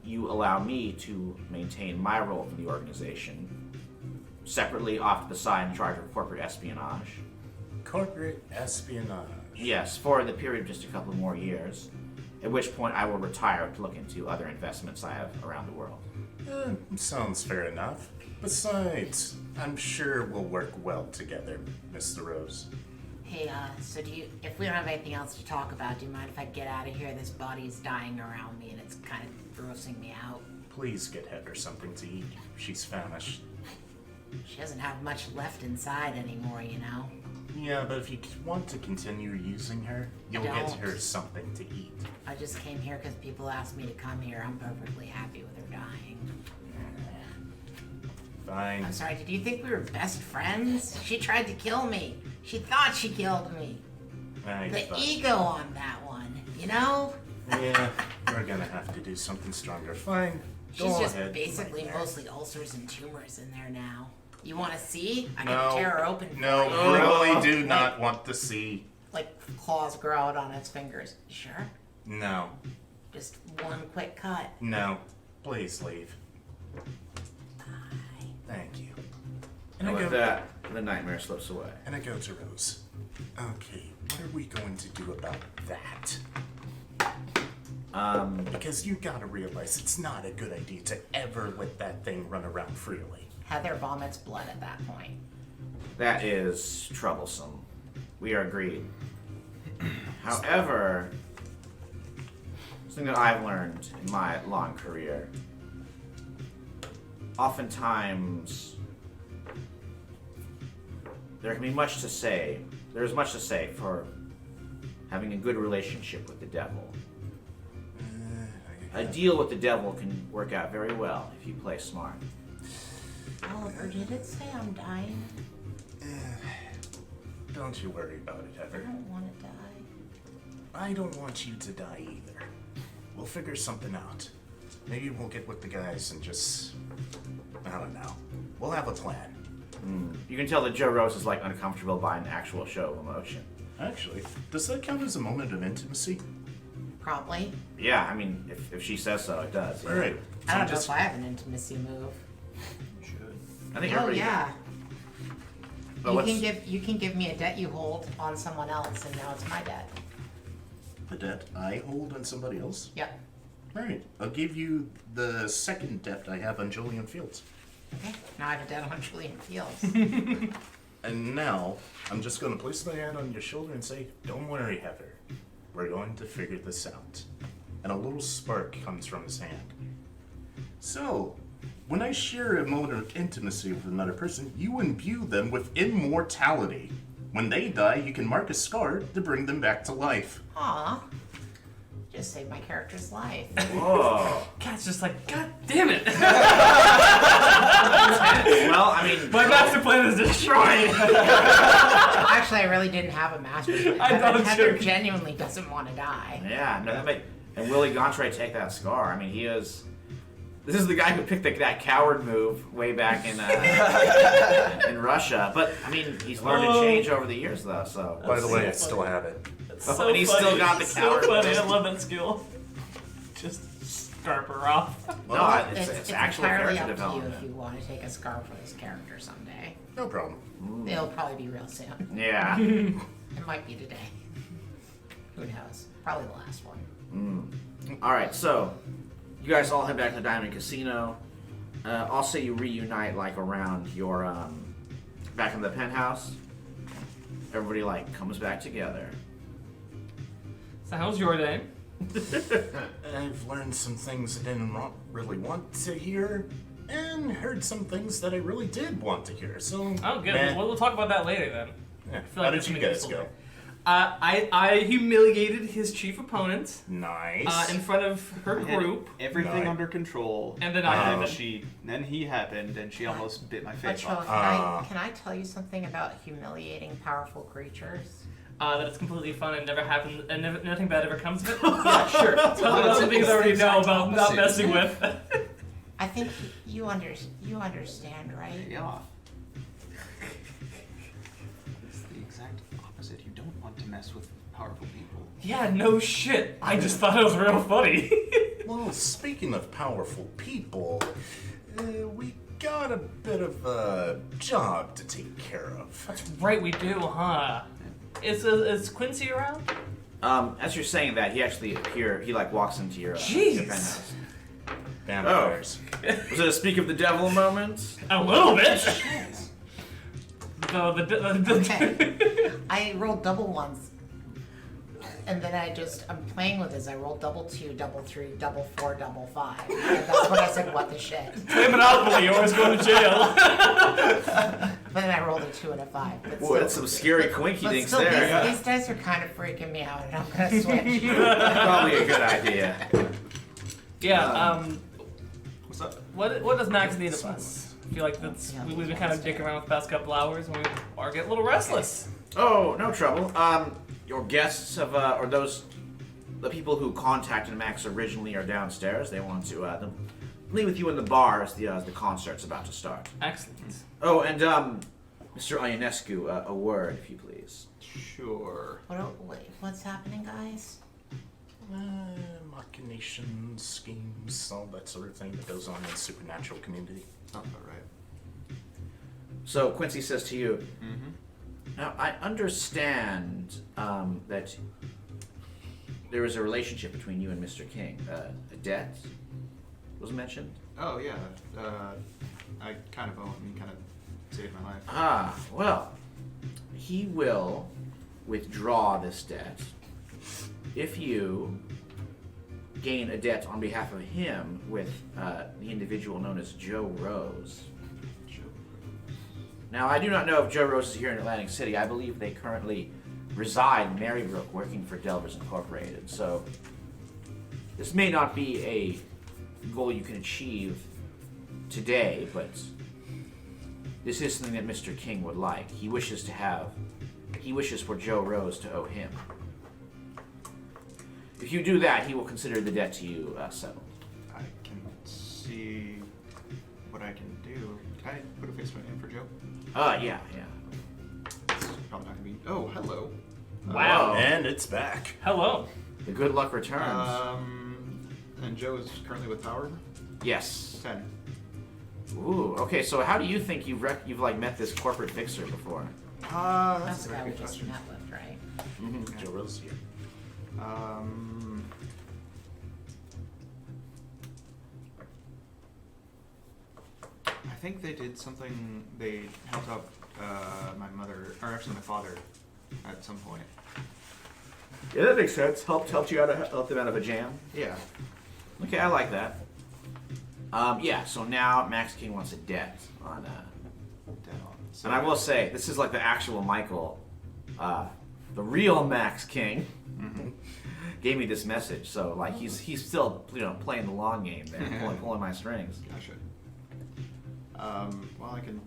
You allow me to maintain my role in the organization, separately off to the side in charge of corporate espionage. Corporate espionage. Yes, for the period of just a couple more years, at which point I will retire to look into other investments I have around the world. Sounds fair enough. Besides, I'm sure we'll work well together, Mr. Rose. Hey, so if we don't have anything else to talk about, do you mind if I get out of here? This body's dying around me and it's kind of grossing me out. Please get Heather something to eat. She's famished. She doesn't have much left inside anymore, you know? Yeah, but if you want to continue using her, you'll get her something to eat. I just came here because people asked me to come here. I'm perfectly happy with her dying. Fine. I'm sorry, did you think we were best friends? She tried to kill me. She thought she killed me. The ego on that one, you know? Yeah, we're gonna have to do something stronger. Fine. She's just basically mostly ulcers and tumors in there now. You want to see? I can tear her open for you. Really do not want to see. Like claws grow out on its fingers. Sure? No. Just one quick cut. No. Please leave. Bye. Thank you. And with that, the nightmare slips away. And I go to Rose. Okay, what are we going to do about that? Because you gotta realize it's not a good idea to ever let that thing run around freely. Heather vomits blood at that point. That is troublesome. We are agreed. However, something that I've learned in my long career, oftentimes there can be much to say. There's much to say for having a good relationship with the devil. A deal with the devil can work out very well if you play smart. Oliver, did it say I'm dying? Don't you worry about it, I Heather. don't want to die. I don't want you to die either. We'll figure something out. Maybe we'll get with the guys and just... I don't know. We'll have a plan. You can tell that Joe Rose is like uncomfortable by an actual show of emotion. Actually, does that count as a moment of intimacy? Probably. Yeah, I mean, if she says so, it does. Yeah. All right. I don't know if I have an intimacy move. You should. I think Oh everybody. yeah. But You can give me a debt you hold on someone else, and now it's my debt. The debt I hold on somebody else? Yep. All right. I'll give you the second debt I have on Julian Fields. Okay. Now I have a debt on Julian Fields. And now, I'm just going to place my hand on your shoulder and say, don't worry, Heather. We're going to figure this out. And a little spark comes from his hand. So, when I share a moment of intimacy with another person, you imbue them with immortality. When they die, you can mark a scar to bring them back to life. Aw. Just saved my character's life. Whoa. Cat's just like, God damn it! Well, I mean, My master plan is destroyed! Actually, I really didn't have a master plan. I thought Heather you- genuinely doesn't want to die. yeah, no, that make, and Willie Gontray take that scar. I mean, he is. This is the guy who picked that coward move way back in Russia. But I mean, he's learned to change over the years, though. So. By the so way, I funny. still have it. It's And he's still got the so coward funny. move. I love that skill. Just scarp her off. No, It's it's actual entirely character up to you development. if you want to take a scar for this character someday. No problem. It'll probably be real soon. Yeah. It might be today. Who knows? Probably the last one. All right, so you guys all head back to the Diamond Casino. I'll say you reunite like around your back in the penthouse. Everybody like comes back together. So how's your day? I've learned some things I didn't really want to hear, and heard some things that I really did want to hear. So, Oh, good. meh. We'll talk about that later then. Yeah. feel How like did that's you something guys useful go? there. I humiliated his chief opponent Nice. in front of her I had group. everything Nice. under control. And then I had then he happened, and she almost bit my face Latrell, off. can I tell you something about humiliating powerful creatures? that it's completely fun and never happened, and nothing bad ever comes of it. Yeah, sure. Those are things I already know about not messing with. I think you understand, right? Yeah. It's the exact opposite. You don't want to mess with powerful people. Yeah, no shit. I just thought it was real funny. Well, speaking of powerful people, we got a bit of a job to take care of. That's right, we do, huh? Is Quincy around? As you're saying that, he actually appear. He like walks into your Jeez. penthouse. Vampires. Was it a speak of the devil moment? A little bit. The Okay. I rolled double ones. And then I'm playing with this. I rolled double 2, double 3, double 4, double 5. And that's when I said, what the shit. Play Monopoly, you're always going to jail. But then I rolled a 2 and a 5. But Boy, still- that's some scary quinky But dinks still, there. these dice are kind of freaking me out, and I'm going to switch. Probably a good idea. Yeah, What's up? what does Max need of us? I feel like we've been kind of dicking around with the past couple hours, and we are getting a little restless. Oh, no trouble. Your guests have, or the people who contacted Max originally are downstairs. They want to leave with you in the bar as the concert's about to start. Excellent. Oh, and Mr. Ionescu, a word, if you please. Sure. Wait, what's happening, guys? Machinations, schemes, all that sort of thing that goes on in the supernatural community. Sounds about right. So Quincy says to you, Mm-hmm. now I understand that there is a relationship between you and Mr. King. A debt was mentioned. Oh yeah. I kind of owe him. He kind of saved my life. Ah, well, he will withdraw this debt if you gain a debt on behalf of him with the individual known as Joe Rose. Sure. Now, I do not know if Joe Rose is here in Atlantic City. I believe they currently reside in Marybrook working for Delvers Incorporated. So, this may not be a goal you can achieve today, but this is something that Mr. King would like. He wishes for Joe Rose to owe him. If you do that, he will consider the debt to you settled. I can see what I can do. Can I put a face in for Joe? Yeah. It's probably not gonna be. Oh, hello. Wow. And it's back. Hello. The good luck returns. And Joe is currently with Power. Yes. 10. Ooh. Okay. So, how do you think you've like met this corporate fixer before? That's a the guy very we good just question. met with, right? Joe Rose here. I think they did something. They helped out my mother, or actually my father, at some point. Yeah, that makes sense. Helped them out of a jam. Yeah. Okay, I like that. Yeah. So now Max King wants a debt on. Dead on. So, And I will say, this is like the actual Michael, the real Max King, gave me this message. So like he's still playing the long game there, pulling my strings. Gotcha. Well, I can.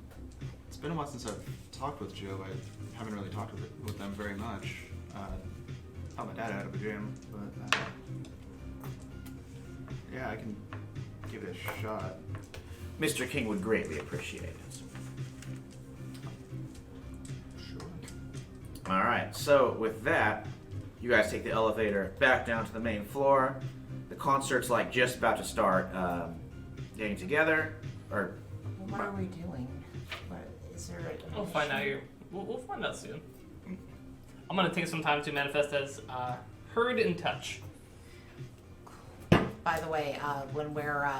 It's been a while since I've talked with Joe. I haven't really talked with them very much. Helped my dad out of a jam, but yeah, I can give it a shot. Mr. King would greatly appreciate it. Sure. All right. So with that, you guys take the elevator back down to the main floor. The concert's like just about to start getting together, or. What are we doing? Is there a... We'll find out here. We'll find out soon. I'm gonna take some time to manifest as heard in touch. By the way, when we're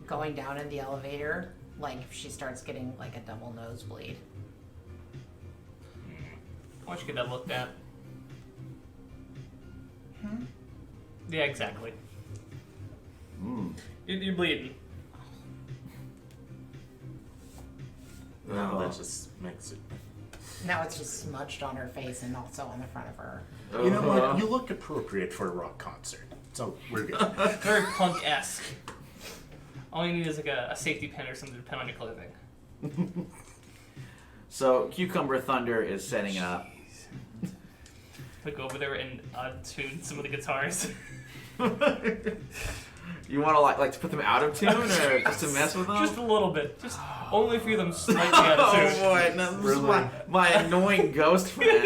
going down in the elevator, like if she starts getting like a double nosebleed. Why don't you get that looked at? Yeah, exactly. You're bleeding. No, that just makes it. Now it's just smudged on her face and also on the front of her. You know what? You look appropriate for a rock concert, so we're good. Very punk-esque. All you need is like a safety pin or something to pin on your clothing. So Cucumber Thunder is setting up. Like over there and tune some of the guitars. You want to like to put them out of tune or just to mess with them? Just a little bit. Just only a few of them slightly out of tune. Oh boy, no, this is my annoying ghost friend.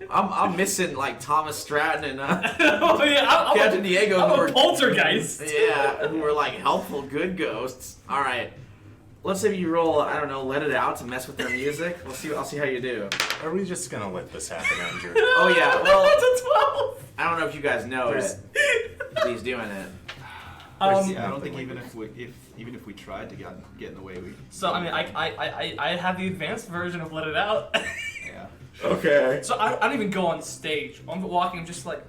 I'm missing like Thomas Stratton and Oh yeah, I'm Captain Diego. I'm who a were, poltergeist. yeah, who were like helpful good ghosts. All right, let's say you roll. I don't know, let it out to mess with their music. I'll see how you do. Are we just gonna let this happen, Andrew? Oh yeah, well That's a 12. I don't know if you guys know There's- it. He's doing it. Yeah, I don't think even if we tried to get in the way, we. So I mean, I have the advanced version of Let It Out. Yeah. Okay. So I don't even go on stage. I'm walking, just like,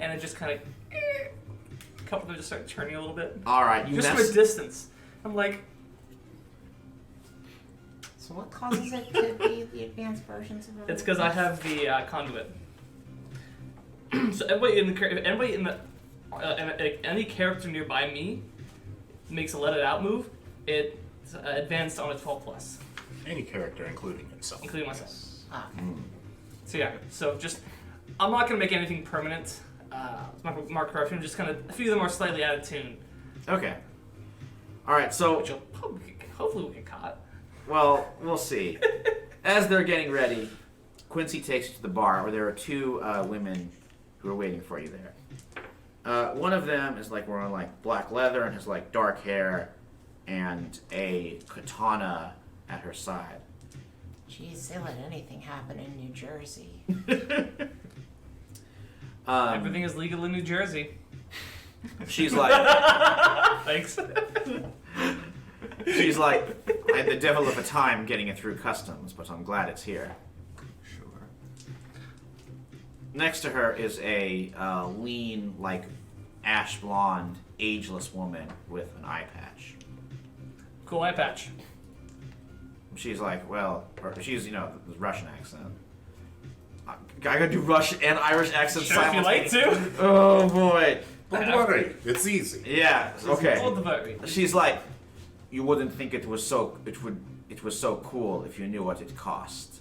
and it just kind of, a couple of them just start turning a little bit, All right. You just from a mess. distance. I'm like, So what causes it to be the advanced versions of it's because I have the conduit. So everybody in the any character nearby me makes a Let It Out move. It's advanced on a 12+, Any character, including himself. including myself. Ah, So yeah, so just I'm not gonna make anything permanent. Mark corruption, just kind of a few of them are slightly out of tune, Okay. All right. So, which will hopefully will get caught. well, we'll see. As they're getting ready, Quincy takes you to the bar where there are two women who are waiting for you there. One of them is like wearing like black leather and has like dark hair and a katana at her side. geez, they let anything happen in New Jersey. Everything is legal in New Jersey. She's like, Thanks. she's like, I had the devil of a time getting it through customs, but I'm glad it's here. Sure. Next to her is a lean, like ash blonde, ageless woman with an eye patch. Cool eye patch. She's like, well, or she's, the Russian accent. I gotta do Russian and Irish accents Sure, if you like simultaneously. to. Oh boy. Don't worry, it's easy. Yeah. Okay. Hold the vote. She's like, you wouldn't think it was so cool if you knew what it cost.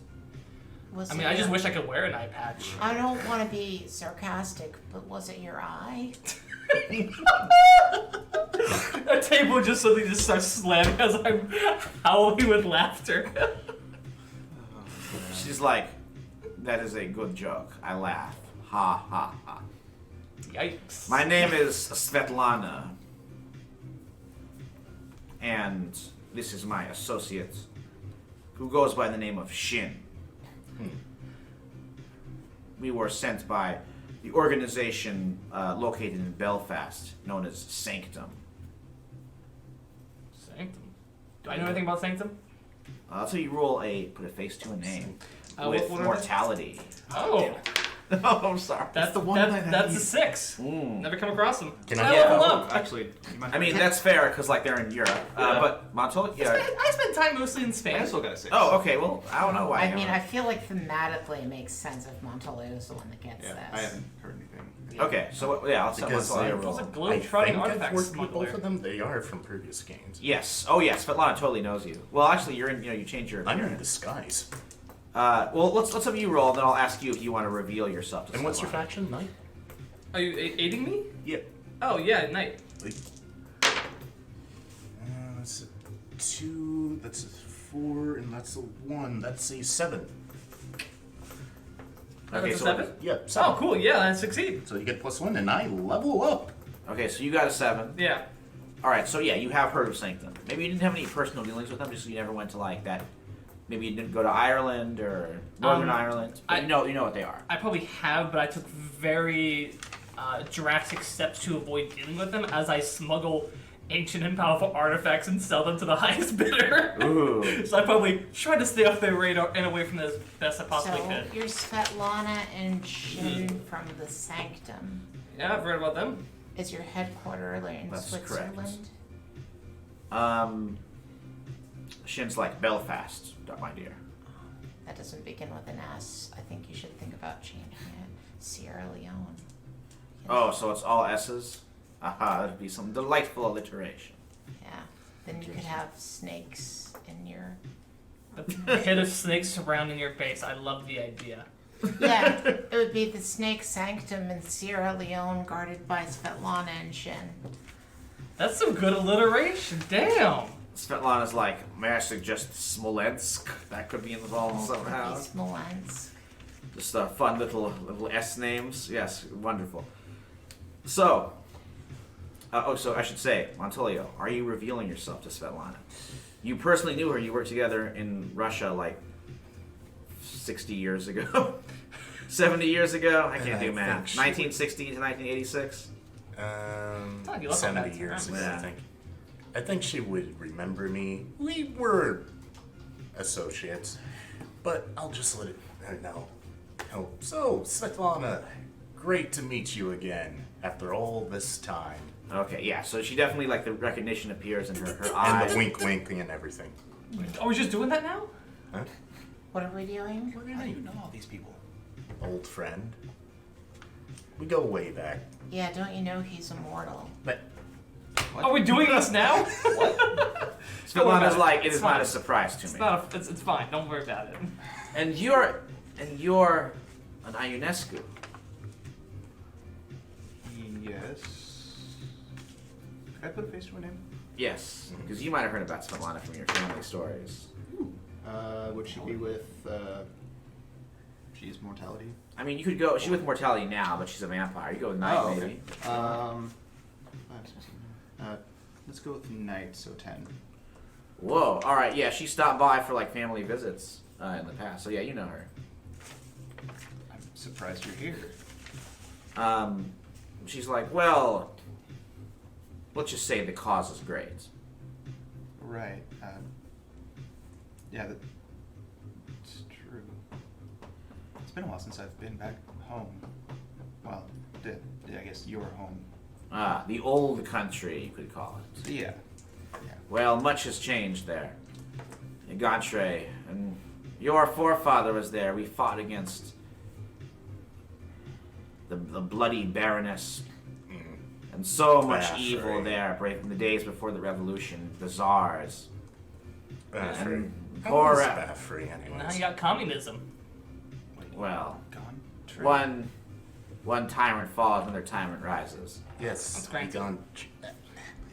Was I mean, it I just your- wish I could wear an eye patch. I don't want to be sarcastic, but was it your eye? A table just suddenly just starts slamming as I'm howling with laughter. She's like, that is a good joke. I laugh. Ha ha ha. Yikes. My name is Svetlana. And this is my associate, who goes by the name of Shin. We were sent by the organization located in Belfast, known as Sanctum. Sanctum. Do I know anything about Sanctum? That's how you roll put a face to a name. what With are they? mortality. Oh, Oh, I'm sorry. that's the one that That's you- a 6. Mm. Never come across them. Can I I- level Yeah. up. Actually, you might I mean, that's fair, because, they're in Europe. But Montoya... I spend time mostly in I Spain. still got a 6. Oh, okay, well, I don't know why. I mean, I feel like thematically it makes sense if Montolio is the one that gets Yeah, this. I haven't heard anything. Okay, so, yeah, I'll tell Because Montoya Those are roll. I globe-trotting think I've artifacts worked with both smuggler. of them. They are from previous games. Yes. Oh, yes, Svetlana totally knows you. Well, actually, you're in, you change your... I'm in disguise. Well, let's have you roll, then I'll ask you if you want to reveal yourself to And what's your Svetlana. faction? Knight? Are you aiding me? Yep. Oh yeah, knight. That's a 2, that's a 4, and that's a 1. That's a 7. Okay, That's a so 7? Yep, 7. Oh, cool. Yeah, I succeed. So you get +1, and I level up. Okay, so you got a 7. Yeah. All right, so yeah, you have heard of Sanctum. Maybe you didn't have any personal dealings with them, just so you never went to that. Maybe you didn't go to Ireland or Northern Ireland. But you know what they are. I probably have, but I took very drastic steps to avoid dealing with them as I smuggle ancient and powerful artifacts and sell them to the highest bidder. Ooh. So I probably tried to stay off their radar and away from them as best I possibly So could. you're Svetlana and Shin from the Sanctum. Yeah, I've read about them. Is your headquarters in That's Switzerland? Shin's like Belfast, my dear. That doesn't begin with an S. I think you should think about changing it. Sierra Leone. Oh, so it's all S's? Aha, that'd be some delightful alliteration. Yeah. Then you could have snakes in your. The head of snakes surrounding your base. I love the idea. Yeah, it would be the Snake Sanctum in Sierra Leone, guarded by Svetlana and Shin. That's some good alliteration. Damn. Svetlana's like, may I suggest Smolensk? That could be involved somehow. Smolensk. Just fun little S names. Yes, wonderful. So, so I should say, Montolio, are you revealing yourself to Svetlana? You personally knew her. You worked together in Russia 60 years ago. 70 years ago? I can't do math. 1960 to 1986? Oh, you look 70 like years that. ago, Yeah. I think. I think she would remember me. We were associates, but I'll just let her know. Oh, so, Svetlana, great to meet you again after all this time. Okay, yeah. So she definitely like the recognition appears in her And eyes. the wink winking and everything. Are we just doing that now? Huh? What are we doing? How do you know all these people? Old friend. We go way back. Yeah, don't you know he's immortal? But Are we doing this now? Svetlana's like, it It's is not fine. a surprise to It's me. not. It's fine. Don't worry about it. And you're an Ionescu. Yes. Could I put a face to a name? Yes, because you might have heard about Svetlana from your family stories. Would she be with, she's mortality? I mean, you could go. She's with mortality now, but she's a vampire. You go with night, okay. maybe. 5, 6, 7. Let's go with night, so 10. Whoa. All right. Yeah, she stopped by for like family visits in the past. So yeah, you know her. I'm surprised you're here. She's like, well, let's just say the cause is great. Right. Yeah, it's true. It's been a while since I've been back home. Well, I guess your home. Ah, the old country, you could call it. Yeah. Well, much has changed there. Gantre, and your forefather was there. We fought against the bloody Baroness. And so much Baffrey. evil there, in the days before the revolution, the czars. Baffrey. And How poor was Ra- Baffrey, Now anyways? you got communism. Well, Gone? True. one tyrant falls, another tyrant rises. Yes, That's great. gone.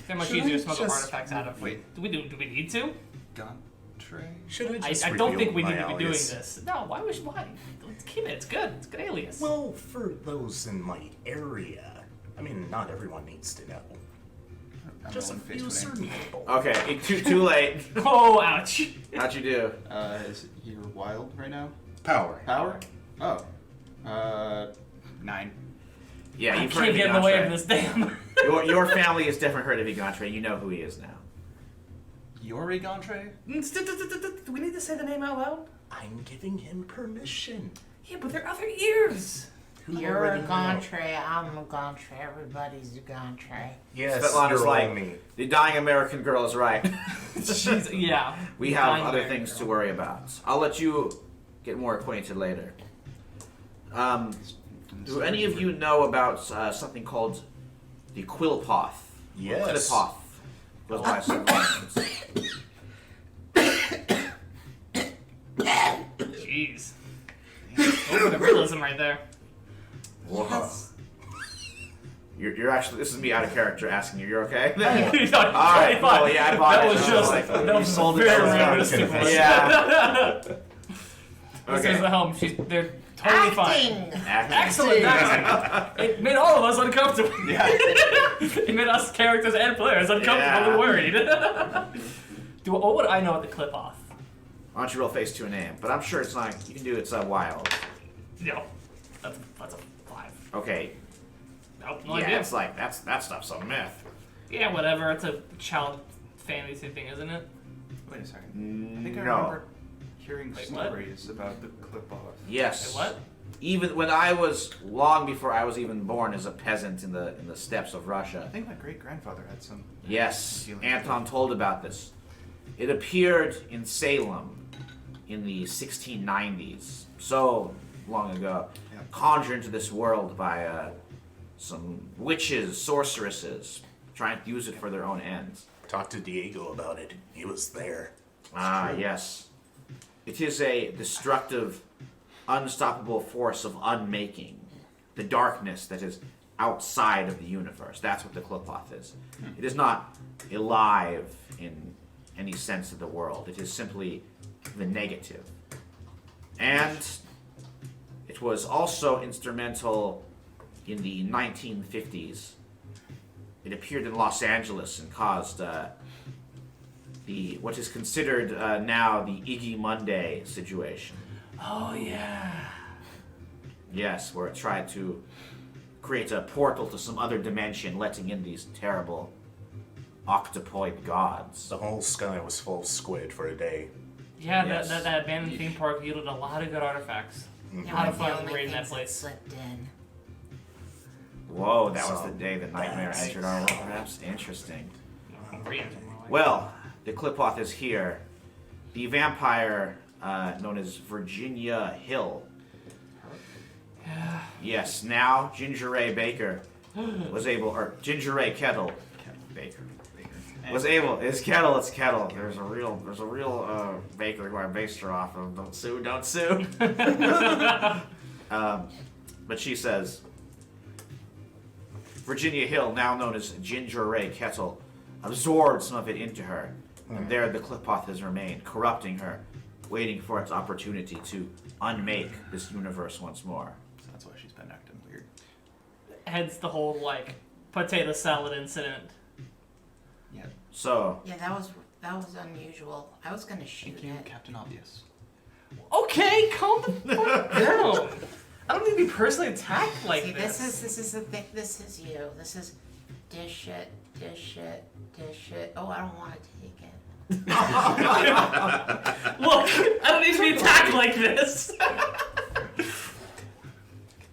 They're much Should easier I to smuggle just- artifacts out of. Wait. Do we need to? Gone? Trey? Should I I just don't think reveal we my need to be doing alias? this. No, why? Let's keep it. It's good. It's a good alias. Well, for those in my area, I mean, not everyone needs to know. I'm Just a going face few to a certain name. people. Okay, too late. oh, ouch. How'd you do? Is it you're wild right now? Power. Power? Oh. 9. Yeah, I you've heard can't of get in the way of Gantre. this damn. Your family has definitely heard of Gantre. You know who he is now. Yori Gantre? Do we need to say the name out loud? I'm giving him permission. Yeah, but there are other ears. Who You're a already know? Gantre, I'm a Gantre, everybody's a Gantre. Yes, Svetlana's you're like, all me. the dying American girl is right. She's, yeah. We have Dying other American things to girl. worry about. I'll let you get more acquainted later. Do any of you know about something called the Quillpoth? Yes. Quillpoth. Goes by several names. Jeez. Oh, the realism right there. Whoa. You're actually, this is me out of character asking you, you're okay? Alright, Alright, well, yeah, I bought that it. was I was just like, that you was sold it very so well. realistic. Yeah. This Okay. is the home. They're totally fine. Acting! Acting. Excellent acting. It made all of us uncomfortable. Yeah. It made us characters and players uncomfortable and worried. What would I know at the clip off? Why don't you roll face to a name? But I'm sure it's not, you can do it's wild. Yo, that's a 5. Okay. Nope, no Yeah, idea. it's like, that stuff's a myth. Yeah, whatever. It's a child fantasy thing, isn't it? Wait a second. I think I No. remember hearing Wait, what? stories about the clip-off. Yes. Wait, what? Even when I was, long before I was even born as a peasant in the steppes of I Russia. think my great-grandfather had some. Yes, Dealings Anton told about this. It appeared in Salem in the 1690s, so long ago, Yeah. conjured into this world by some witches, sorceresses, trying to use it for their own ends. Talk to Diego about it. He was there. Ah, yes. It is a destructive, unstoppable force of unmaking. The darkness that is outside of the universe. That's what the Qliphoth is. It is not alive in any sense of the world. It is simply the negative. And it was also instrumental in the 1950s. It appeared in Los Angeles and caused what is considered now the Iggy Monday situation. Oh yeah. Yes, where it tried to create a portal to some other dimension, letting in these terrible octopoid gods. The whole sky was full of squid for a day. Yeah, Yes. that abandoned theme park yielded a lot of good artifacts. They A lot were of the fun only raiding that things place. slipped in. Whoa, that was So, the day the nightmare that's- entered our world, perhaps? Interesting. Re-enter more like. Well, the Clipoth is here. The vampire known as Virginia Hill. Yes, now Ginger Ray Baker was able, or Ginger Ray Kettle Baker was able. It's Kettle. There's a real baker who I based her off of. Don't sue. But she says, Virginia Hill, now known as Ginger Ray Kettle, absorbed some of it into her, and there the Clipoth has remained, corrupting her, waiting for its opportunity to unmake this universe once more. So that's why she's been acting weird. Hence the whole, potato salad incident. Yeah. So, Yeah, that was unusual. I was gonna shoot Thank you, it. Captain Obvious. Okay, calm the fuck down. I don't need to be personally attacked like See, this. this is the thing. This is you. This is dish it. Oh, I don't want to take it. Look, I don't need to be attacked like this.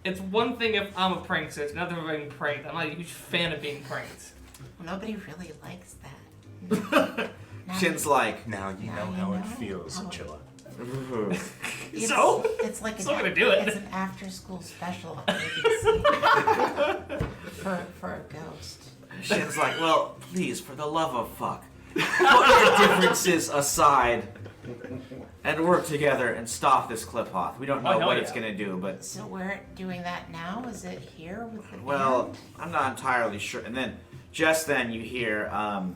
It's one thing if I'm a prankster, it's another if I'm being pranked. I'm not a huge fan of being pranked. Well, nobody really likes that. Shin's like, Now you Now know you how it know. feels, Oh. Achilla. So? It's like Still gonna do it. It's an after-school special on ABC for a ghost. Shin's like, well, please, for the love of fuck, put your differences aside and work together and stop this Clipoth. We don't know hell what yeah. it's gonna do, but So we're doing that now? Is it here with the well, band? I'm not entirely sure. And then, just then, you hear a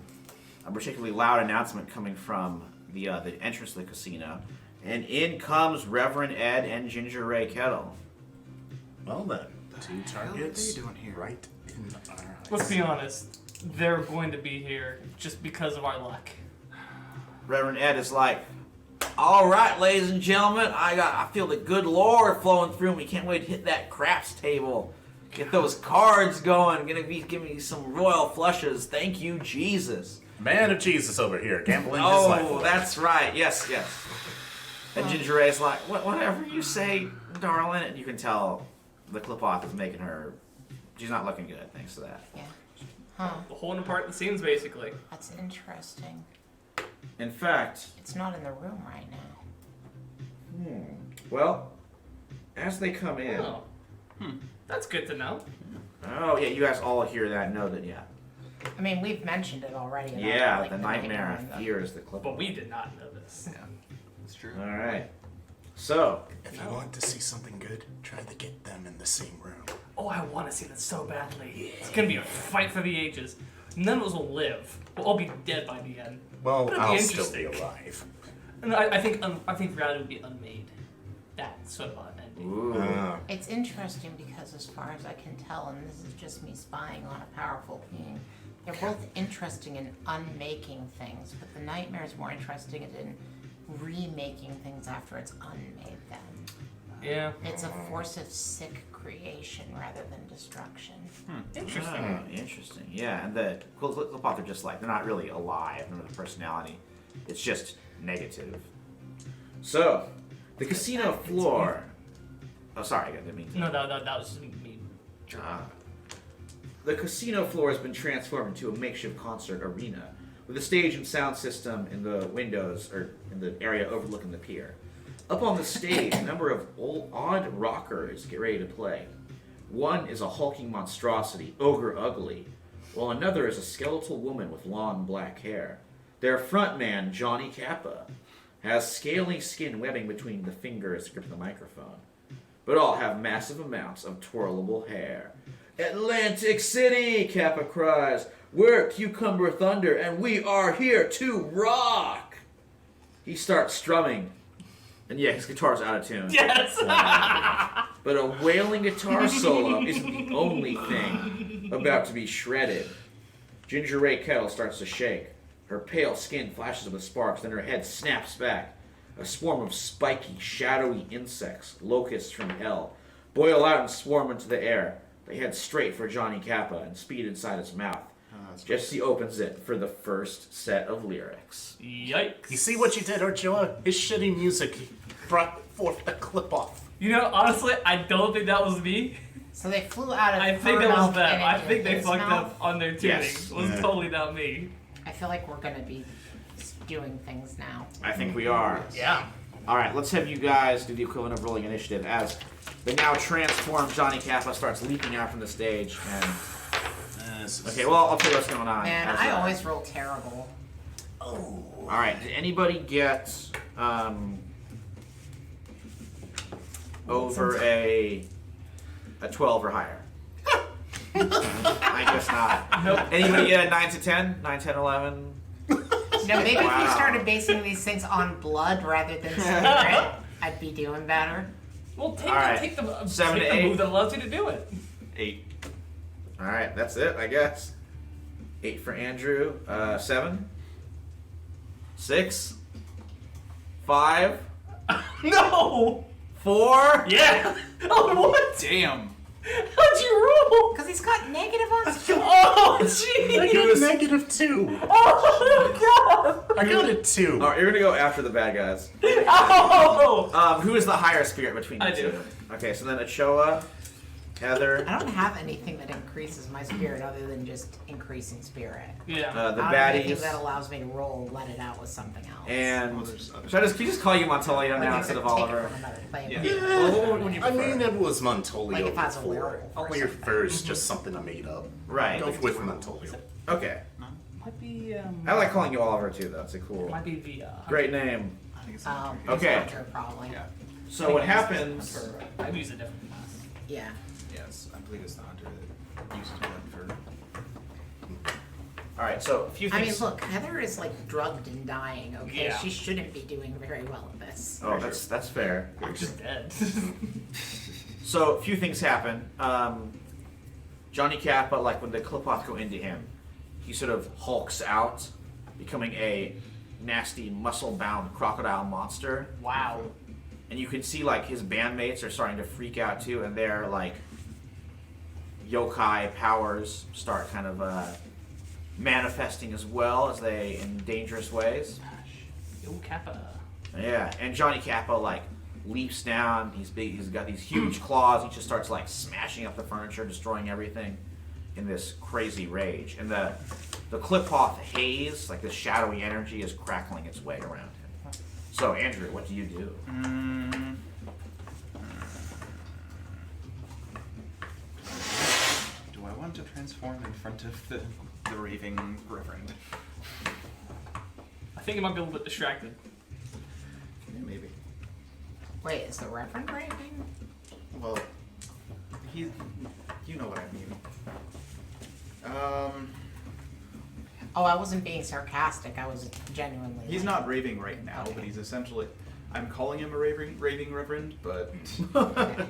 particularly loud announcement coming from the entrance to the casino, and in comes Reverend Ed and Ginger Ray Kettle. Well then, two hell are targets they doing here? right in our eyes. Let's be honest. They're going to be here just because of our luck. Reverend Ed is like, all right, ladies and gentlemen, I feel the good Lord flowing through me. Can't wait to hit that craps table. Get those cards going. Gonna be giving me some royal flushes. Thank you, Jesus. Man of Jesus over here, gambling his life Oh, away. that's right. Yes. And Ginger Ray's like, whatever you say, darling. And you can tell the Clipoth is making her. She's not looking good, thanks to that. Yeah. Huh. Holding apart the scenes, basically. That's interesting. In fact, It's not in the room right now. well, as they come in. Oh. That's good to know. Oh, yeah, you guys all hear that and know that, yeah. I mean, we've mentioned it already. about, Yeah, like, the nightmare and the- fears the Clipoth. But we did not know this. Yeah, that's true. All right. So, If you want to see something good, try to get them in the same room. Oh, I want to see that so badly. It's gonna be a fight for the ages. None of us will live. We'll all be dead by the end. Well, But it'd be I'll still be interesting. alive. And I think reality would be unmade. That sort of an ending. ooh. It's interesting because, as far as I can tell, and this is just me spying on a powerful being, they're both interesting in unmaking things, but the nightmare is more interesting in remaking things after it's unmade them. Yeah. It's a force of sick creation rather than destruction. Interesting. Oh, interesting. Yeah, and the Clipoth are just like, they're not really alive, none of the personality. It's just negative. So, the casino floor. Oh, sorry, I didn't mean to. No, that was just me. The casino floor has been transformed into a makeshift concert arena with a stage and sound system in the windows, or in the area overlooking the pier. Up on the stage, a number of odd rockers get ready to play. One is a hulking monstrosity, ogre ugly, while another is a skeletal woman with long black hair. Their frontman, Johnny Kappa, has scaly skin webbing between the fingers to grip the microphone, but all have massive amounts of twirlable hair. Atlantic City, Kappa cries. We're Cucumber Thunder, and we are here to rock. He starts strumming, and yeah, his guitar's out of tune. Yes. But a wailing guitar solo isn't the only thing about to be shredded. Ginger Ray Kettle starts to shake. Her pale skin flashes with sparks, then her head snaps back. A swarm of spiky, shadowy insects, locusts from hell, boil out and swarm into the air. They head straight for Johnny Kappa and speed inside his mouth. That's Just as he opens it for the first set of lyrics. Yikes. You see what you did, Ochoa? His shitty music brought forth the clip-off. You know, honestly, I don't think that was me. So they flew out of I her think that was mouth them. and I into think they his fucked mouth. up on their tuning. Yes. It was Yeah. totally not me. I feel like we're gonna be doing things now. I think we are. Yeah. Alright, let's have you guys do the equivalent of rolling initiative as the now transformed Johnny Kappa starts leaping out from the stage. And okay, well, I'll tell you what's going on. Man, as, I always roll terrible. Alright, did anybody get over a 12 or higher? I guess not. Nope. Anybody get a 9 to 10? 9, 10, 11? No, maybe if Wow. we started basing these things on blood rather than spirit, I'd be doing better. Well, take, All right. take the, 7 take to the 8. move that allows you to do it. 8. Alright, that's it, I guess. 8 for Andrew. 7? 6? 5? No! 4? Yeah! Oh, what? Damn. How'd you roll? Because he's got negative on skill. Oh, I jeez! got -2. Oh, God! I got a 2. Alright, you're gonna go after the bad guys. Oh! Who is the higher spirit between you I two? do. Okay, so then Ochoa, Heather, I don't have anything that increases my spirit other than just increasing spirit. Yeah. the I don't have anything baddies, that allows me to roll, let it out with something else. and Well, there's other- should I can you just call you Montolio now Like, instead of take it Oliver? from another player. Yeah. Well, what would you I prefer? mean, it was Montolio Like if I was a before. werewolf or Only your something. fur is just something I made up. Right. Go with Montolio. Okay. Might be, I like calling you Oliver too, though. It's a cool, Might be via. great name. I think it's Okay. Hunter, probably. Yeah. So what happens? I've used a different class. Yeah. Yes, I believe it's the hunter that uses blood for. All right, so a few I things. mean, look, Heather is like drugged and dying, okay? Yeah. She shouldn't be doing very well at this. Oh, that's fair. I'm just dead. So a few things happen. Johnny Kappa, like when the clip-off go into him, he sort of hulks out, becoming a nasty, muscle-bound crocodile monster. Wow. And you can see like his bandmates are starting to freak out too, and their like yokai powers start kind of manifesting as well as they in dangerous ways. Yo, Kappa. Yeah, and Johnny Kappa like leaps down. He's big. He's got these huge claws. He just starts like smashing up the furniture, destroying everything in this crazy rage. And the clip-off haze, like the shadowy energy, is crackling its way around him. So Andrew, what do you do? Do I want to transform in front of the raving reverend? I think it might be a little bit distracted. Yeah, maybe. Wait, is the Reverend raving? Well, he. You know what I mean. Oh, I wasn't being sarcastic. I was genuinely. He's like- not raving right now, Okay. but he's essentially. I'm calling him a raving reverend, but. I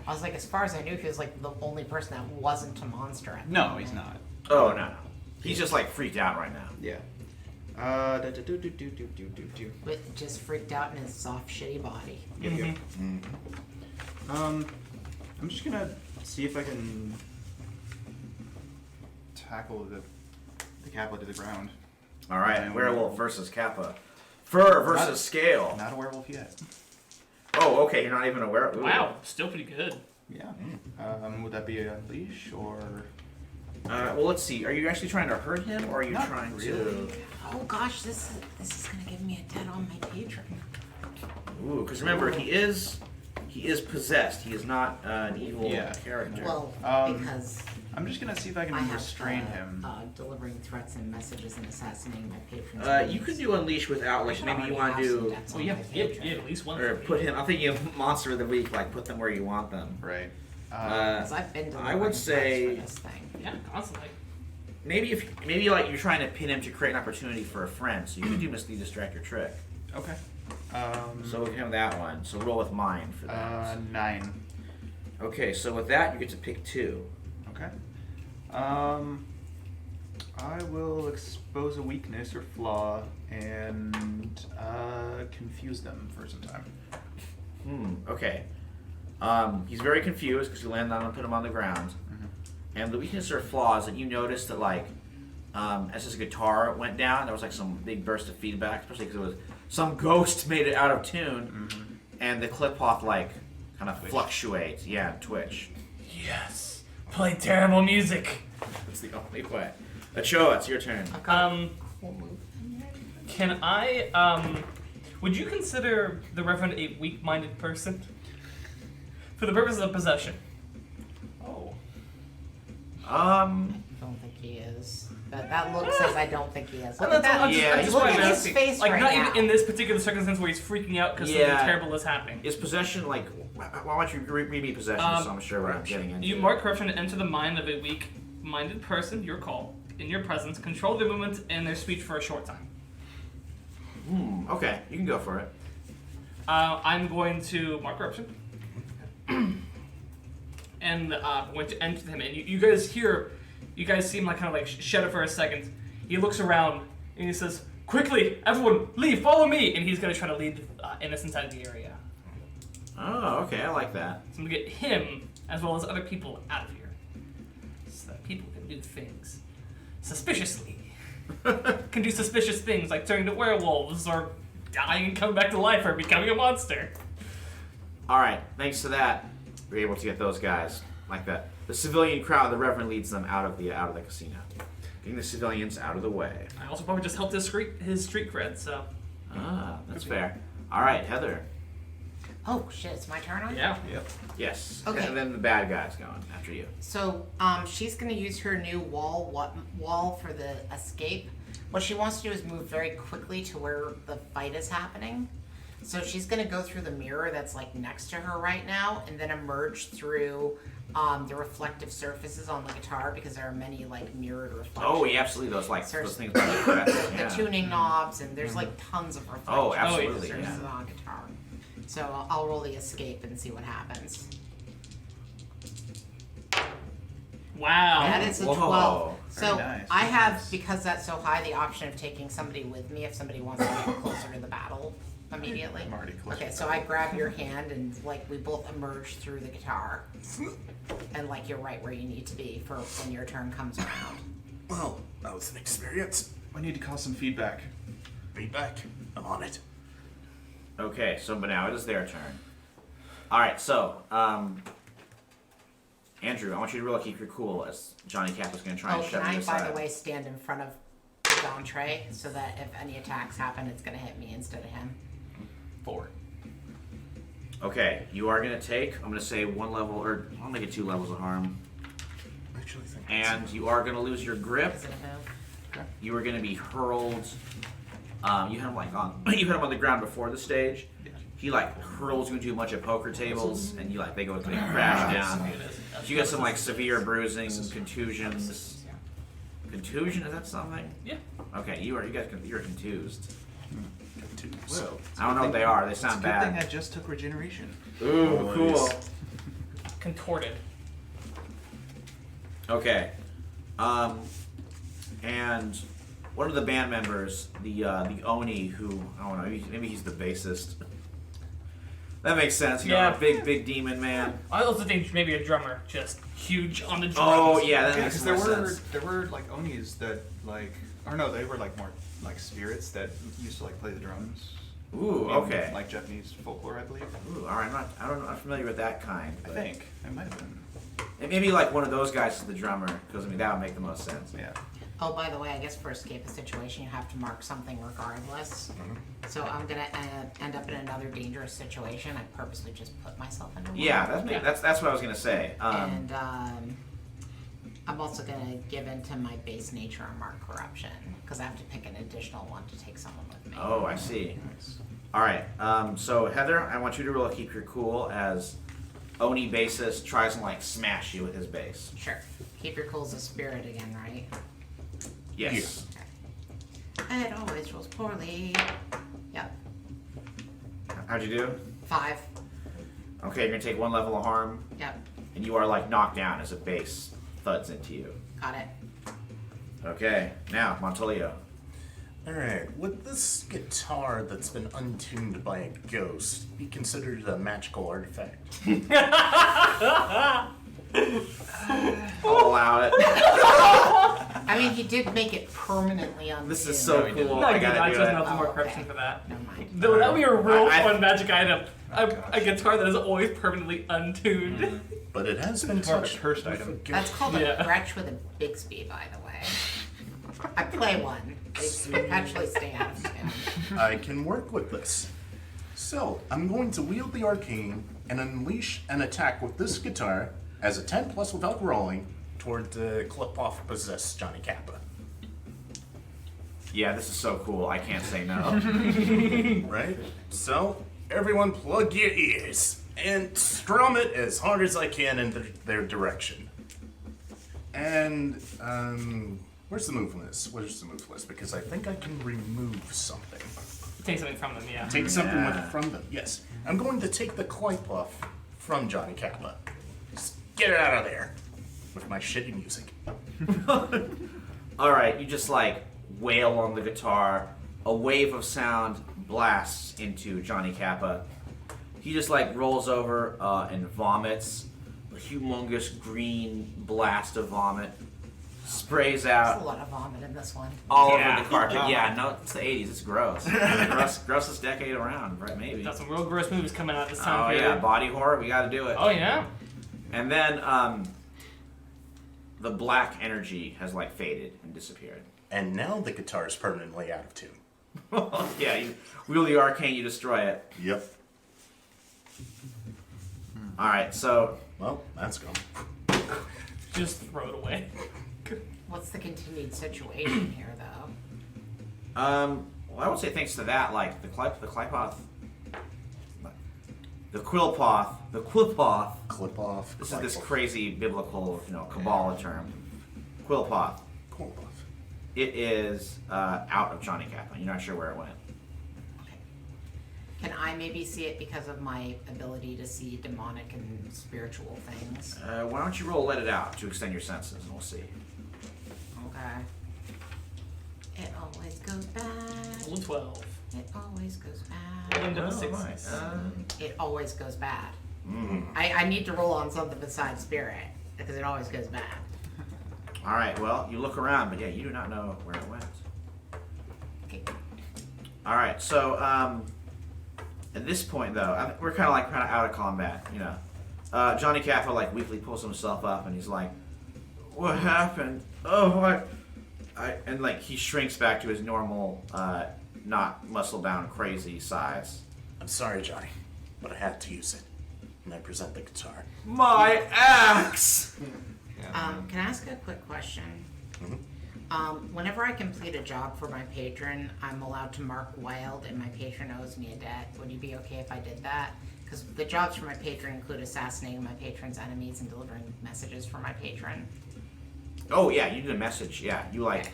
was like, as far as I knew, he was like the only person that wasn't a monster. At the No, moment. he's not. Oh no, he's just like freaked out right now. Yeah. Do. But just freaked out in his soft, shitty body. Yep. I'm just gonna see if I can tackle the Kappa to the ground. All right, werewolf versus Kappa, fur versus Not- scale. Not a werewolf yet. Oh, okay, you're not even aware. Ooh. Wow, still pretty good. Yeah. Would that be a leash or? Well, let's see. Are you actually trying to hurt him, or are you Not trying really. to? Oh gosh, this is gonna give me a debt on my patron. Ooh, because remember, he is possessed. He is not an evil Yeah. character. Well, because I'm just gonna see if I can I have restrain him. delivering threats and messages and assassinating my patrons. You could do unleash without, like maybe you want to do, Well, you have at least one. or for me. put him. I'm thinking of monster of the week, like put them where you want them. Right. Because I've been delivering I would threats say for this thing. Yeah, constantly. maybe like you're trying to pin him to create an opportunity for a friend, so you can do mislead, distract, or trick. Okay. So with him that one. So roll with mine for that. 9. Okay, so with that you get to pick 2. Okay. I will expose a weakness or flaw and confuse them for some time. Okay. He's very confused because you landed on him and put him on the ground. And the weakness or flaws that you noticed that like as his guitar went down, there was like some big burst of feedback, especially because it was some ghost made it out of tune, and the clip cloth like kind of fluctuates, twitch. Yes. Play terrible music. That's the only way. Ochoa, it's your turn. Can I, would you consider the Reverend a weak-minded person? For the purpose of possession. Oh. I don't think he is. That look says I don't think he is. Look Well, at that. he's Look probably at his asking. face Like, right not now. even in this particular circumstance where he's freaking out because something terrible is happening. Is possession like? Why don't you read me possession so I'm sure what I'm getting into? You mark corruption to enter the mind of a weak-minded person, your call, in your presence, control their movements and their speech for a short time. Okay, you can go for it. I'm going to mark corruption. And I'm going to enter him. And you guys seem like kind of like shudder for a second. He looks around and he says, "Quickly, everyone, leave, follow me!" And he's going to try to lead innocents out of the area. Oh, okay, I like that. So I'm going to get him, as well as other people, out of here. So that people can do things suspiciously. Can do suspicious things like turning to werewolves or dying and coming back to life or becoming a monster. All right, thanks to that, we're able to get those guys like that. The civilian crowd, the Reverend leads them out of the casino, getting the civilians out of the way. I also probably just helped his street cred, so. That's fair. All right, Heather. Oh shit! It's my turn on. Yeah. Yep. Yes. Okay. And then the bad guy's going after you. So she's gonna use her new wall for the escape. What she wants to do is move very quickly to where the fight is happening. So she's gonna go through the mirror that's like next to her right now, and then emerge through the reflective surfaces on the guitar because there are many like mirrored reflections. Oh, yeah, absolutely. Those There's things by the crest. the Yeah. tuning knobs, and there's like tons of reflections. Oh, absolutely, Surfaces yeah. on guitar. So I'll roll the escape and see what happens. Wow. That is a Whoa. 12. So Very nice, I very have, nice. because that's so high, the option of taking somebody with me if somebody wants to get closer to the battle immediately. I'm already close. Okay, so I grab your hand and like we both emerge through the guitar. And like you're right where you need to be for when your turn comes around. Well, that was an experience. I need to call some feedback. Feedback. I'm on it. Okay, so but now it is their turn. All right, so Andrew, I want you to really keep your cool as Johnny Cap is going to try and Oh, shove can you I, aside. by the way, stand in front of the entree so that if any attacks happen, it's going to hit me instead of him? 4. Okay, you are going to take, I'm going to say 1 level, or I'll make it 2 levels of harm. I actually think And you are going to lose your grip. Is it a move? You are going to be hurled. You had him like on. You had him on the ground before the stage. He like hurls you into a bunch of poker tables, and you like they crash down. So you get some like severe bruising, contusions. Contusion, is that something? Yeah. Okay, you're contused. so. I don't know what they are. They It's sound a good thing I bad. just took regeneration. Ooh, cool. Contorted. Okay. And one of the band members, the Oni, who I don't know, maybe he's the bassist. That makes sense. You know, a big demon man. I also think maybe a drummer, just huge on the drums. Oh yeah, that Yeah, makes because more sense. there were like Onis that like, or no, they were like more like spirits that used to like play the drums. Ooh, in, okay. Like Japanese folklore, I believe. Ooh, all right. I'm not familiar with that kind. I But think it might have been. maybe like one of those guys is the drummer, because I mean that would make the most sense. Yeah. Oh, by the way, I guess for escape a situation, you have to mark something regardless. So I'm gonna end up in another dangerous situation. I purposely just put myself into one. Yeah, that's what I was gonna say. And I'm also gonna give in to my base nature and mark corruption because I have to pick an additional one to take someone with me. Oh, I see. Nice. All right. So Heather, I want you to really keep your cool as Oni bassist tries to like smash you with his bass. Sure. Keep your cool as a spirit again, right? Yes. Okay. It always rolls poorly. Yep. How'd you do? 5. Okay, you're gonna take 1 level of harm, Yep. and you are like knocked down as a bass thuds into you. Got it. Okay, now Montolio. Alright, would this guitar that's been untuned by a ghost be considered a magical artifact? I'll allow it. I mean, he did make it permanently untuned. This is so cool. No, I I gotta do chose it. nothing more Oh, corruption okay. for that. Never mind. Though that would be a real I- fun magic item. A guitar that is always permanently untuned. But it has been More of a touched cursed with item. a gift. That's called Yeah. a Gretsch with a Bixby, by the way. I play one. They perpetually stay out of tune. I can work with this. So, I'm going to wield the arcane and unleash an attack with this guitar as a 10 plus without rolling toward the clip-off possessed Johnny Kappa. Yeah, this is so cool. I can't say no. Right? So, everyone plug your ears and strum it as hard as I can in their direction. And, where's the move list? Where's the move list? Because I think I can remove something. Take something from them, yeah. Take something with Yeah. from them, yes. I'm going to take the clip off from Johnny Kappa. Just get it out of there with my shitty music. All right, you just like wail on the guitar. A wave of sound blasts into Johnny Kappa. He just like rolls over and vomits. A humongous green blast of vomit sprays There's a out lot of vomit in this one. all Yeah. over the carpet. Yeah, no, it's the 80s. It's gross. Grossest decade around, right? Maybe. Got some real gross movies coming out this time Oh period. yeah, body horror. We got to do it. Oh yeah. And then the black energy has like faded and disappeared. And now the guitar is permanently out of tune. Yeah, you wield the arcane, you destroy it. Yep. All right, so Well, that's gone. Just throw it away. What's the continued situation here, though? well, I would say thanks to that, like the Qliphoth, the Qliphoth. Clip off. This is this clip off, crazy biblical, Kabbalah term. Qliphoth. clip off. It is out of Johnny Kappa. You're not sure where it went. Okay. Can I maybe see it because of my ability to see demonic and spiritual things? Why don't you roll Let It Out to extend your senses, and we'll see. Okay. It always goes bad. Roll a 12. It always goes bad. End up with Oh, 6. nice. It always goes bad. Mm. I need to roll on something besides spirit because it always goes bad. All right, well, you look around, but yeah, you do not know where it went. Okay. All right, so at this point, though, we're kind of out of combat, Johnny Kappa like weakly pulls himself up, and he's like, "What happened? Oh, what?" And like he shrinks back to his normal, not muscle-bound, crazy size. I'm sorry, Johnny, but I had to use it. And I present the guitar. My axe! Can I ask a quick question? Mhm. Whenever I complete a job for my patron, I'm allowed to mark wild, and my patron owes me a debt. Would you be okay if I did that? Because the jobs for my patron include assassinating my patron's enemies and delivering messages for my patron. Oh yeah, you did a message. Yeah, you like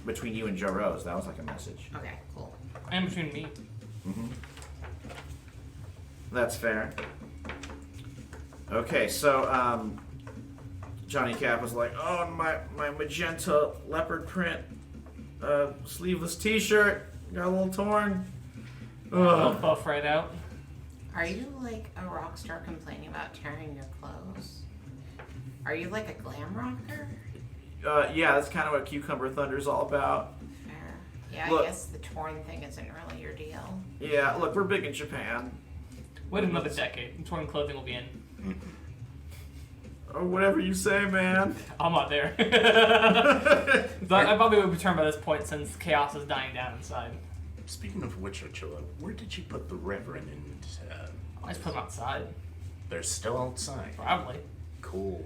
between you and Joe Rose. That was like a message. Okay, cool. And between me. That's fair. Okay, so Johnny Cap was like, "Oh, my magenta leopard print sleeveless T-shirt got a little torn." I'll Ugh. buff right out. Are you like a rock star complaining about tearing your clothes? Are you like a glam rocker? Yeah, that's kind of what Cucumber Thunder's all about. Fair. Yeah, Look. I guess the torn thing isn't really your deal. Yeah, look, we're big in Japan. Wait another decade. Torn clothing will be in. Or whatever you say, man. I'm not there. But I probably would return by this point since chaos is dying down inside. Speaking of which, Ochoa, where did you put the Reverend? And I just put them outside. they're still outside. Probably. Cool.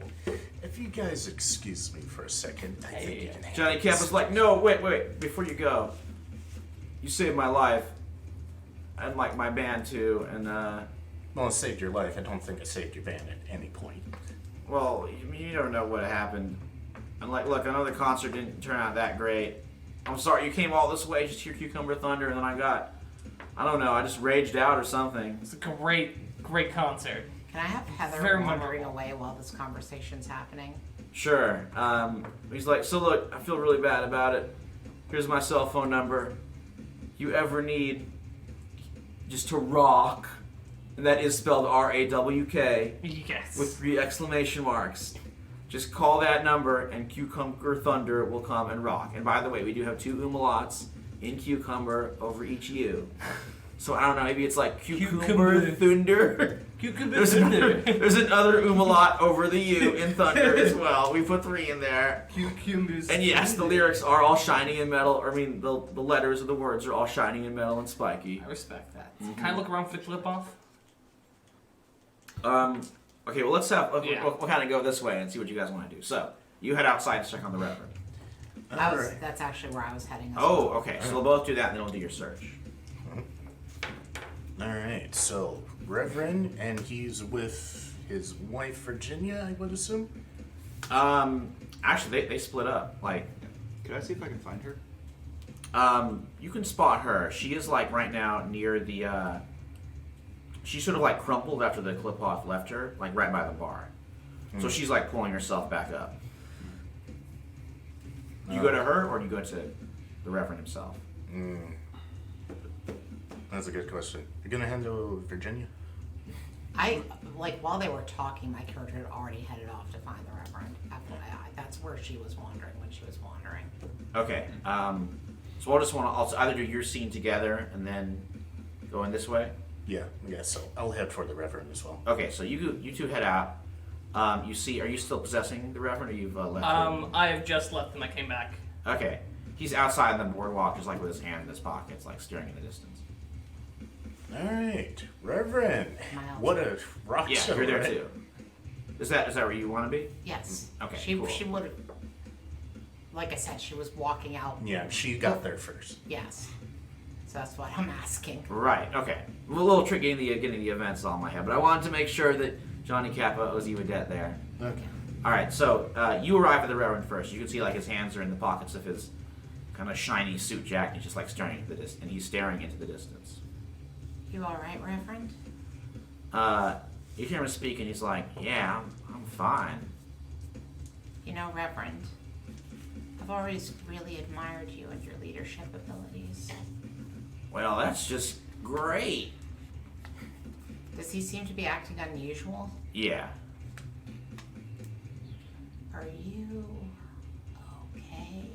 If you guys excuse me for a second, I think you can handle Johnny Cap this. was like, "No, wait, before you go, you saved my life, and like my band too, and Well, it saved your life. I don't think it saved your band at any point. well, you don't know what happened. And like, look, I know the concert didn't turn out that great. I'm sorry, you came all this way just to hear Cucumber Thunder, and then I just raged out or something." It's a great concert. Can I have Heather Very wandering memorable. away while this conversation's happening? Sure. He's like, "So look, I feel really bad about it. Here's my cell phone number. You ever need just to rock, and that is spelled R-A-W-K Yes. with 3 exclamation marks. Just call that number and Cucumber Thunder will come and rock. And by the way, we do have 2 umlauts in Cucumber over each U. So I don't know, maybe it's like Cucumber Thunder. There's another umlaut over the U in Thunder as well. We put 3 in there. Cucumbers. And yes, the lyrics are all shiny and metal. Or I mean, the letters of the words are all shiny and metal and spiky. I respect that. Can I look around for the clip off? Okay, well let's have Yeah. we'll kind of go this way and see what you guys want to do. So you head outside to check on the Reverend. Alright. That's actually where I was heading. Oh, okay. So we'll both do that, and then we'll do your search. Alright, so Reverend, and he's with his wife Virginia, I would assume? Actually, they split up. Like, Could I see if I can find her? you can spot her. She is like right now near the. She sort of like crumpled after the clip-off left her, like right by the bar. So she's like pulling herself back up. Do you go to her, or do you go to the Reverend himself? That's a good question. You're gonna handle Virginia? While they were talking, my character had already headed off to find the Reverend. FYI, that's where she was wandering when she was wandering. Okay. So I'll just want to either do your scene together and then go in this way. Yeah, so I'll head for the Reverend as well. Okay, so you two head out. You see, are you still possessing the Reverend, or you've left him? I have just left him. I came back. Okay. He's outside on the boardwalk, just like with his hand in his pockets, like staring in the distance. Alright, Reverend. Miles. What a rock Yeah, show, you're there right? too. Is that where you want to be? Yes. Okay, She cool. she would have. Like I said, she was walking out. Yeah, she got there first. Yes. So that's what I'm asking. Right. Okay. A little tricky getting the events all in my head, but I wanted to make sure that Johnny Kappa owes you a debt there. Okay. All right. So you arrive at the Reverend first. You can see like his hands are in the pockets of his kind of shiny suit jacket. He's just like staring into the distance, and he's staring into the distance. You all right, Reverend? You hear him speak, and he's like, "Yeah, I'm fine." You know, Reverend, I've always really admired you and your leadership abilities. Well, that's just great. Does he seem to be acting unusual? Yeah. Are you okay?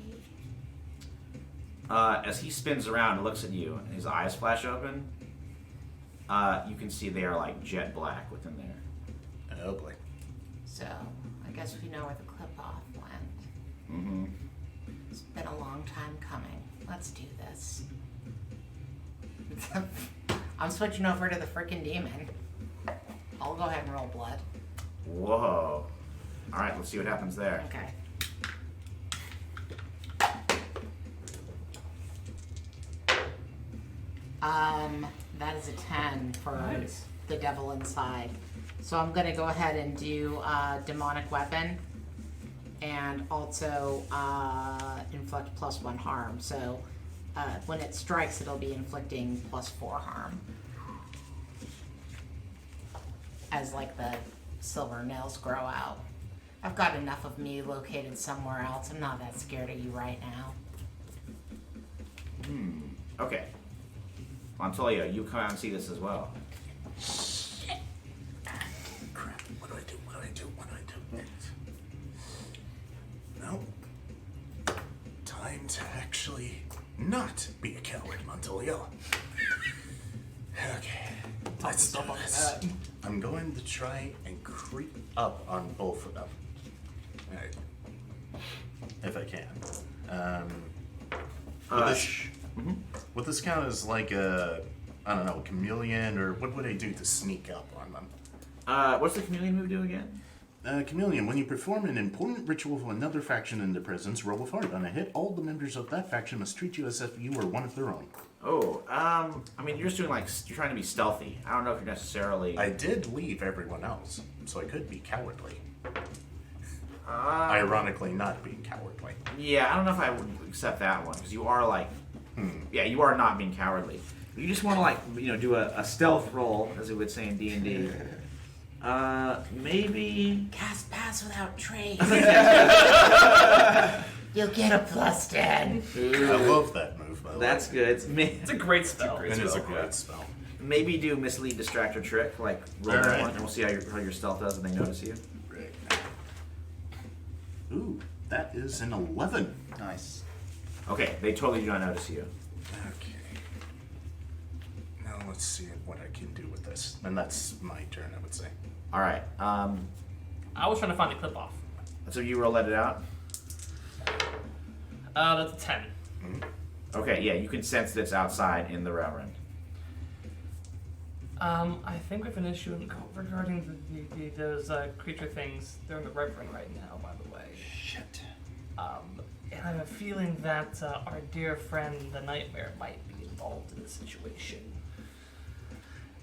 As he spins around and looks at you, and his eyes flash open, you can see they are like jet black within there. Oh boy. So, I guess we know where the clip-off went. Mm-hmm. It's been a long time coming. Let's do this. I'm switching over to the freaking demon. I'll go ahead and roll blood. Whoa. All right, let's see what happens there. Okay. That is a 10 for Nice. the devil inside. So I'm gonna go ahead and do demonic weapon, and also inflict +1 harm. So when it strikes, it'll be inflicting +4 harm, as like the silver nails grow out. I've got enough of me located somewhere else. I'm not that scared of you right now. Okay. Montoya, you come out and see this as well. Crap. What do I do? No. Time to actually not be a coward, Montoya. Okay. Let's do Stop on this. that. I'm going to try and creep up on both of them. Alright. If I can. Would this count as like a, I don't know, chameleon, or what would I do to sneak up on them? What's the chameleon move do again? Chameleon, when you perform an important ritual of another faction in their presence, roll with heart. On a hit, all the members of that faction must treat you as if you were one of their own. Oh, I mean, you're just doing like, you're trying to be stealthy. I don't know if you're necessarily... I did leave everyone else, so I could be cowardly. Ironically, not being cowardly. Yeah, I don't know if I would accept that one, because you are like... Yeah, you are not being cowardly. You just want to like, do a stealth roll, as we would say in D&D. Maybe... Cast pass without trace. You'll get a +10. I love that move, by the way. That's good. It's a great spell. It is a great spell. Maybe do mislead, distract, or trick. Like roll All that right. one, and we'll see how your stealth does when they notice you. Right. Ooh, that is an 11. Nice. Okay, they totally do not notice you. Okay. Now let's see what I can do with this. And that's my turn, I would say. All right. I was trying to find the clip off. So you roll let it out. That's a 10. Okay, yeah, you can sense that it's outside in the Reverend. I think we have an issue regarding those creature things. They're in the Reverend right now, by the way. Shit. And I have a feeling that our dear friend, the Nightmare, might be involved in the situation.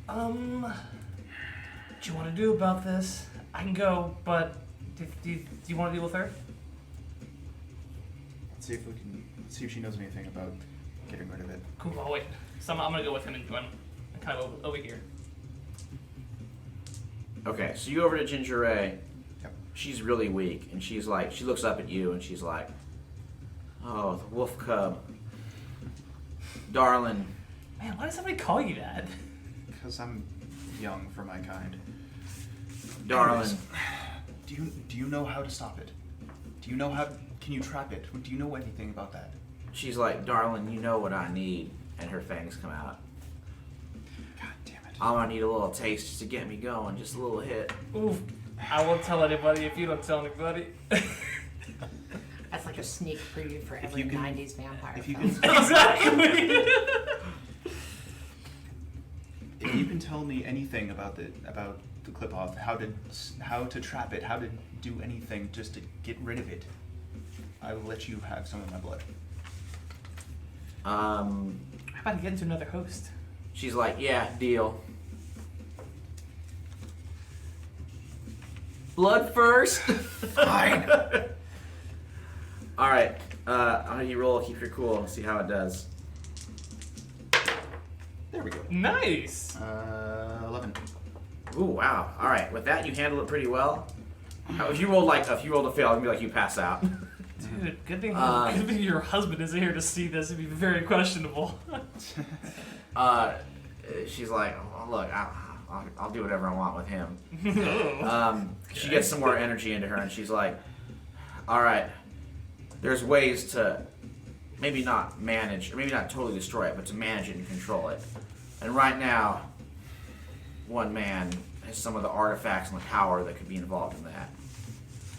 What do you want to do about this? I can go, but do you want to deal with her? Let's see if she knows anything about getting rid of it. Cool, I'll wait. So I'm gonna go with him and join him. I'm kind of over here. Okay, so you go over to Ginger Ray. Yep. She's really weak, and she looks up at you, and she's like, "Oh, the wolf cub, darling." Man, why does somebody call you that? Because I'm young for my kind. Darling. Anyways, do you know how to stop it? Do you know how? Can you trap it? Do you know anything about that? She's like, "Darling, you know what I need," and her fangs come out. God damn it. I'm gonna need a little taste just to get me going, just a little hit. Oof. I won't tell anybody if you don't tell anybody. That's like a sneak preview for every you can- 90s vampire if you film. can- Exactly. If you can tell me anything about the clip off, how to trap it, how to do anything just to get rid of it, I will let you have some of my blood. How about to get into another host? She's like, "Yeah, deal." Blood first. Fine. All right. How do you roll? Keep your cool. See how it does. There we go. Nice. 11. Ooh, wow. All right. With that, you handle it pretty well. If you rolled a fail, it'd be like you pass out. Dude, good thing your husband isn't here to see this. It'd be very questionable. She's like, "Oh, look, I'll do whatever I want with him." She gets some more energy into her, and she's like, "All right, there's ways to maybe not manage, or maybe not totally destroy it, but to manage it and control it. And right now, one man has some of the artifacts and the power that could be involved in that.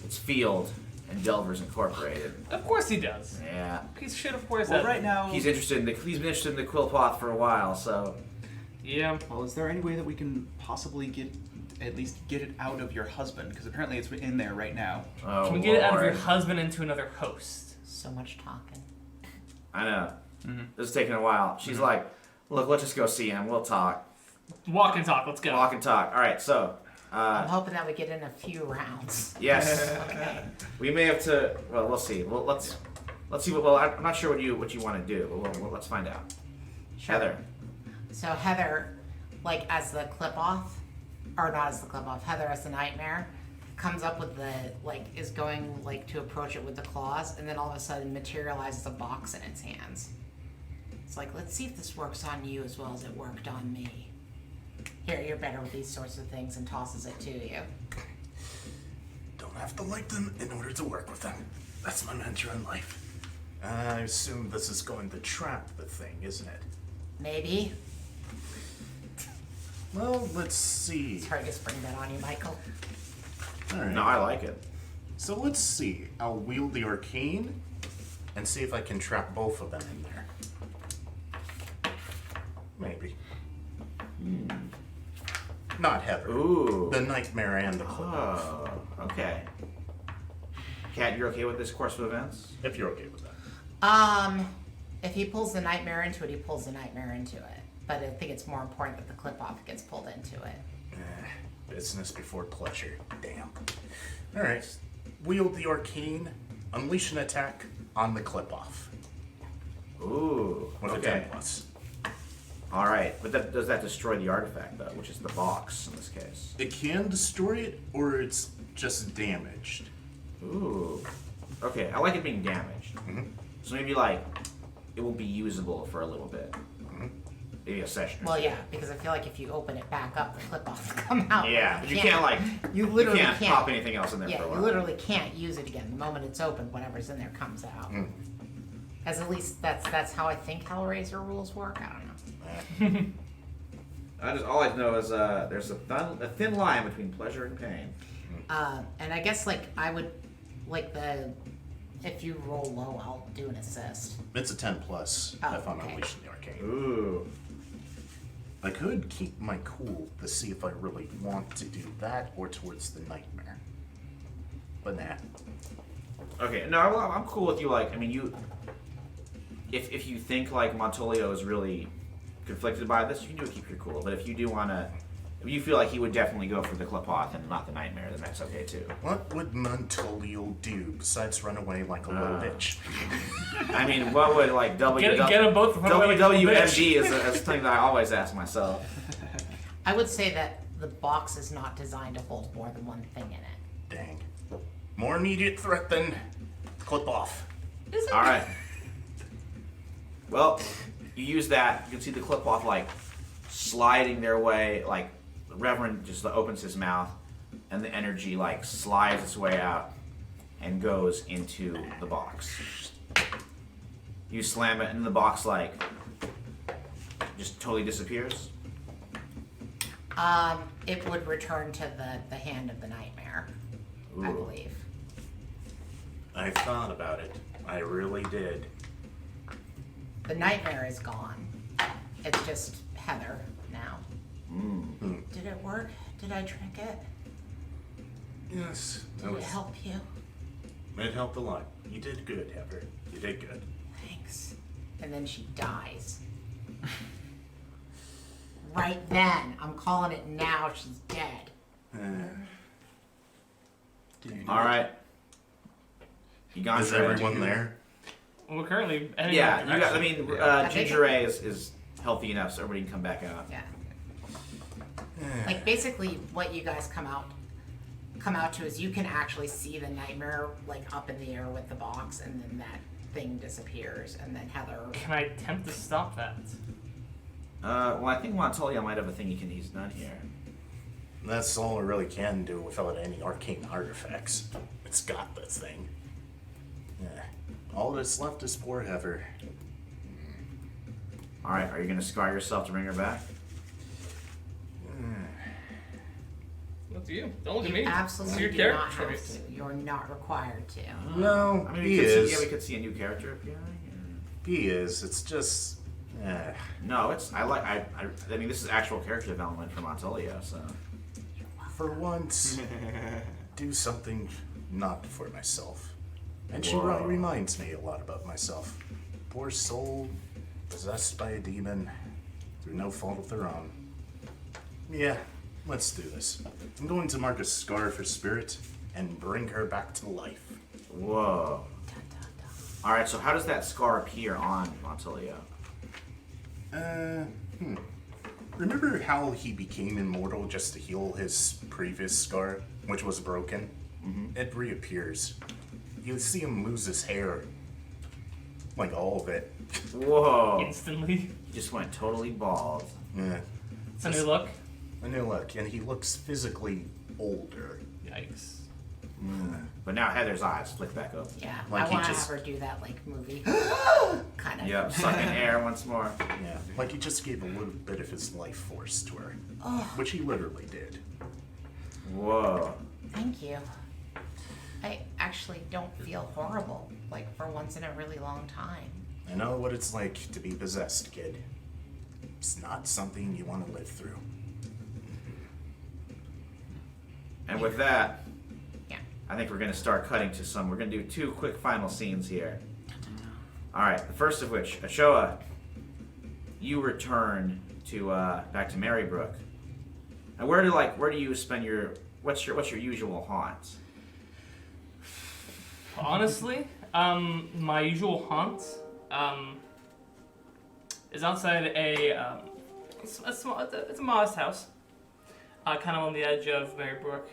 It's Field and Delvers Incorporated." Of course he does. Yeah. Piece of shit, of course. Well, that- right now, He's been interested in the Quillpoth for a while, so Yeah. well, is there any way that we can possibly get it out of your husband? Because apparently it's in there right now. oh, Can we get it out of your Lord. husband into another host? So much talking. I know. Mm-hmm. This is taking a while. She's like, "Look, let's just go see him. We'll talk. Walk and talk. Let's go. Walk and talk." All right, so I'm hoping that we get in a few rounds. yes, Okay. we may have to. Well, we'll see. Well, let's see. Well, I'm not sure what you want to do. Well, let's find out. Sure. Heather. So Heather, like as the clip off, or not as the clip off, Heather as the Nightmare, comes up with is going to approach it with the claws, and then all of a sudden materializes a box in its hands. It's like, let's see if this works on you as well as it worked on me. Here, you're better with these sorts of things, and tosses it to you. Don't have to like them in order to work with them. That's my mantra in life. I assume this is going to trap the thing, isn't it? Maybe. Well, let's see. Sorry to spring that on you, Michael. All right. No, I like it. So let's see. I'll wield the arcane and see if I can trap both of them in there. Maybe. Not Heather. Ooh. The Nightmare and the clip. Oh. Okay. Kat, you're okay with this course of events? If you're okay with that. If he pulls the Nightmare into it, he pulls the Nightmare into it. But I think it's more important that the clip off gets pulled into it. Business before pleasure. Damn. All right. Wield the arcane. Unleash an attack on the clip off. Ooh. With a Okay. 10+. All right, but does that destroy the artifact though, which is the box in this case? It can destroy it, or it's just damaged. Ooh. Okay, I like it being damaged. So maybe like it will be usable for a little bit. Maybe a session. Or Well, so. yeah, because I feel like if you open it back up, the clip-offs come out. Yeah, but you can't like You literally can't can't pop anything else in there Yeah, for a you while. literally can't use it again. The moment it's open, whatever's in there comes out. As at least that's how I think Hellraiser rules work. I don't know. All I know is there's a thin line between pleasure and pain. And I guess like I would like if you roll low, I'll do an assist. It's a 10 plus Oh, if I'm okay. unleashing the arcane. Ooh. I could keep my cool to see if I really want to do that or towards the nightmare. But nah. Okay, no, I'm cool with you. Like, I mean, you. If you think like Montolio is really conflicted by this, you can do keep your cool. But if you do wanna, if you feel like he would definitely go for the Klapoth and not the nightmare, then that's okay too. What would Montolio do besides run away like a little bitch? I mean, what would like Get them both from WWMD is a thing that I always ask myself. I would say that the box is not designed to hold more than one thing in it. Dang. More immediate threat than clip off. Is it? All right. Well, you use that. You can see the Klapoth like sliding their way. Like the Reverend just opens his mouth, and the energy like slides its way out and goes into the box. You slam it, and the box like just totally disappears. It would return to the hand of the nightmare, I Ooh. believe. I thought about it. I really did. The nightmare is gone. It's just Heather now. Did it work? Did I trick it? Yes. Did it help you? It helped a lot. You did good, Heather. You did good. Thanks. And then she dies. Right then. I'm calling it now. She's dead. All right. You got Is everyone there? We're currently heading Yeah, in you that got. I direction. mean, I think Ginger Ray is healthy enough, so everybody can come back out. Yeah. Like basically what you guys come out to is you can actually see the nightmare like up in the air with the box, and then that thing disappears, and then Heather. Can I attempt to stop that? Well, I think Montolio might have a thing he's done here. That's all I really can do without any arcane artifacts. It's got this thing. Yeah. All that's left is poor Heather. All right, are you gonna scar yourself to bring her back? Up to you. Don't look at You me. absolutely It's your do not character have choice. to. You're not required to. No, I mean, he we could is. See, yeah, we could see a new character appearing. He is. It's just. No, it's I mean, this is actual character development for Montolio, so. For once, do something not for myself. And she Whoa. reminds me a lot about myself. Poor soul, possessed by a demon, through no fault of their own. Yeah, let's do this. I'm going to mark a scar for spirit and bring her back to life. Whoa. All right, so how does that scar appear on Montolio? Remember how he became immortal just to heal his previous scar, which was broken? It reappears. You see him lose his hair. Like all of it. Whoa. Instantly. He just went totally bald. Yeah. It's a new look. A new look, and he looks physically older. Yikes. But now Heather's eyes flick back open. Yeah, Like I he want to just- have her do that like movie kind of. Yep, sucking air once more. Yeah, like he just gave a little bit of his life force to her. Which he literally did. Whoa. Thank you. I actually don't feel horrible, like for once in a really long time. I know what it's like to be possessed, kid. It's not something you want to live through. And with that, Yeah. I think we're going to start cutting to some. We're going to do 2 quick final scenes here. All right, the first of which, Ashoa, you return to back to Marybrook. And where do you spend your what's your usual haunt? Honestly, my usual haunt is outside it's a modest house, kind of on the edge of Marybrook,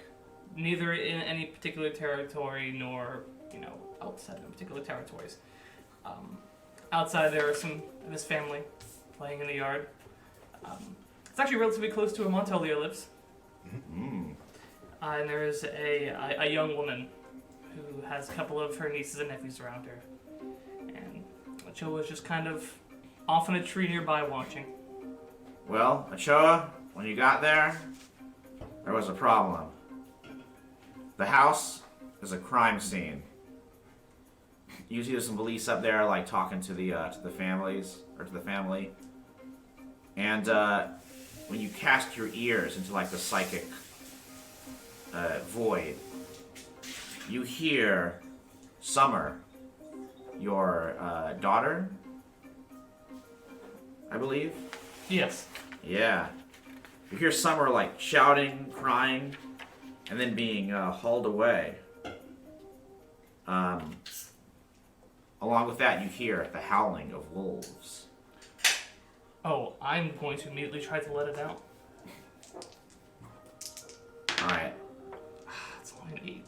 neither in any particular territory nor outside of particular territories. Outside, there are some of his family playing in the yard. It's actually relatively close to where Montelier lives. Mm. And there is a young woman who has a couple of her nieces and nephews around her. And Ochoa was just kind of off in a tree nearby watching. Well, Ochoa, when you got there was a problem. The house is a crime scene. Usually there's some police up there, like, talking to the families, or to the family. And when you cast your ears into, like, the psychic void, you hear Summer, your daughter, I believe? Yes. Yeah. You hear Summer, like, shouting, crying, and then being hauled away. Along with that, you hear the howling of wolves. Oh, I'm going to immediately try to let it out. Alright. It's only an 8.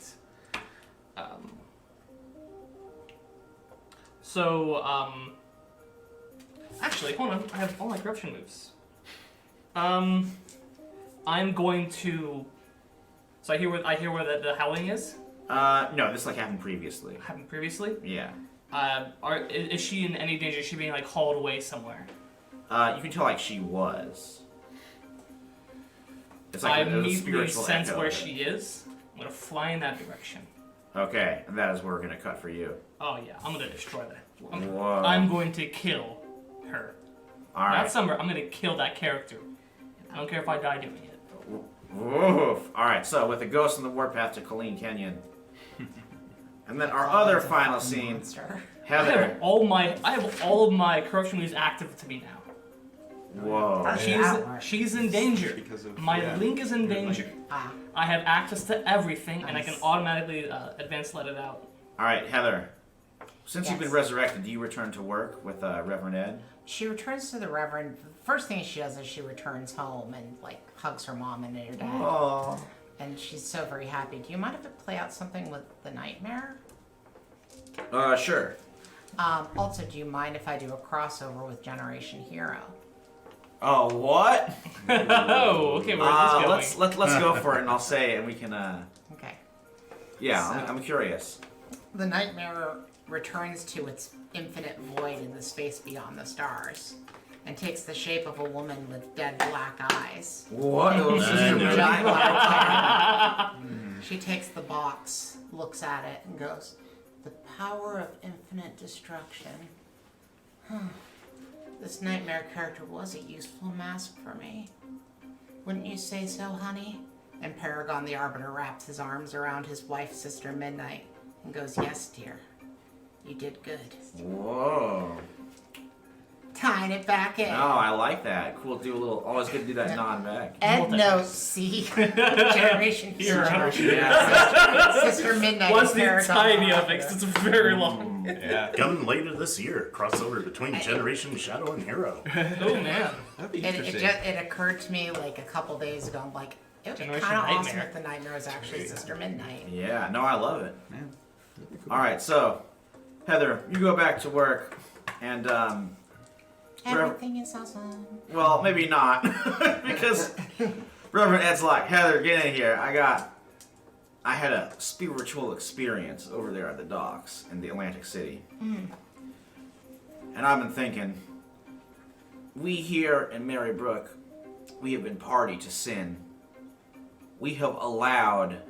Actually, hold on. I have all my corruption moves. I'm going to. So I hear where the howling is. No, this, like, happened previously. Happened previously. Yeah. Is she in any danger? Is she being, like, hauled away somewhere? You can tell, like, she was. It's like I a immediately spiritual sense echo where of it. she is. I'm gonna fly in that direction. Okay, and that is where we're gonna cut for you. Oh yeah, I'm gonna destroy that. Whoa. I'm going to kill her. Alright. Not Summer. I'm gonna kill that character. I don't care if I die doing it. Woof. Alright, so with the ghost on the warpath to Colleen Canyon. And then our other final scene, Monster. I Heather. have all of my corruption moves active to me now. Whoa. How does that work? She's in danger. Because of My link is in your danger. link. Ah, I have access to everything, and I can Nice. automatically advance let it out. Alright, Heather. Since you've been Yes. resurrected, do you return to work with Reverend Ed? she returns to the Reverend. The first thing she does is she returns home and, like, hugs her mom and her dad. Oh. And she's so very happy. Do you mind if I play out something with the nightmare? Sure. Also, do you mind if I do a crossover with Generation Hero? Oh, what? Oh, okay, where's this going? Let's go for it, and I'll say it, and we can. Okay. Yeah, So- I'm curious. The nightmare returns to its infinite void in the space beyond the stars, and takes the shape of a woman with dead black eyes. What? And I know. giant black hair. She takes the box, looks at it, and goes, "The power of infinite destruction. This nightmare character was a useful mask for me. Wouldn't you say so, honey?" And Paragon the Arbiter wraps his arms around his wife, Sister Midnight, and goes, "Yes, dear. You did good." Whoa. Tying it back in. No, I like that. Cool. Do a little. Always good to do that non-back. Ed Multiverse. notes, see? Generation Hero. Yeah. Sister Midnight. Once and the Paragon entirety the of Arbiter. it, it's very long. Yeah. Coming later this year, crossover between Generation Shadow and Hero. Oh man. That'd be It interesting. occurred to me like a couple days ago. I'm like, it would be Generation kind of awesome Nightmare. if the nightmare was actually Sister Midnight. Yeah. No, I love it. Man, that'd be cool. All right. So, Heather, you go back to work, and Everything is awesome. well, maybe not, because Reverend Ed's like, Heather, get in here. I had a spiritual experience over there at the docks in the Atlantic City. And I've been thinking, we here in Marybrook, we have been party to sin. We have allowed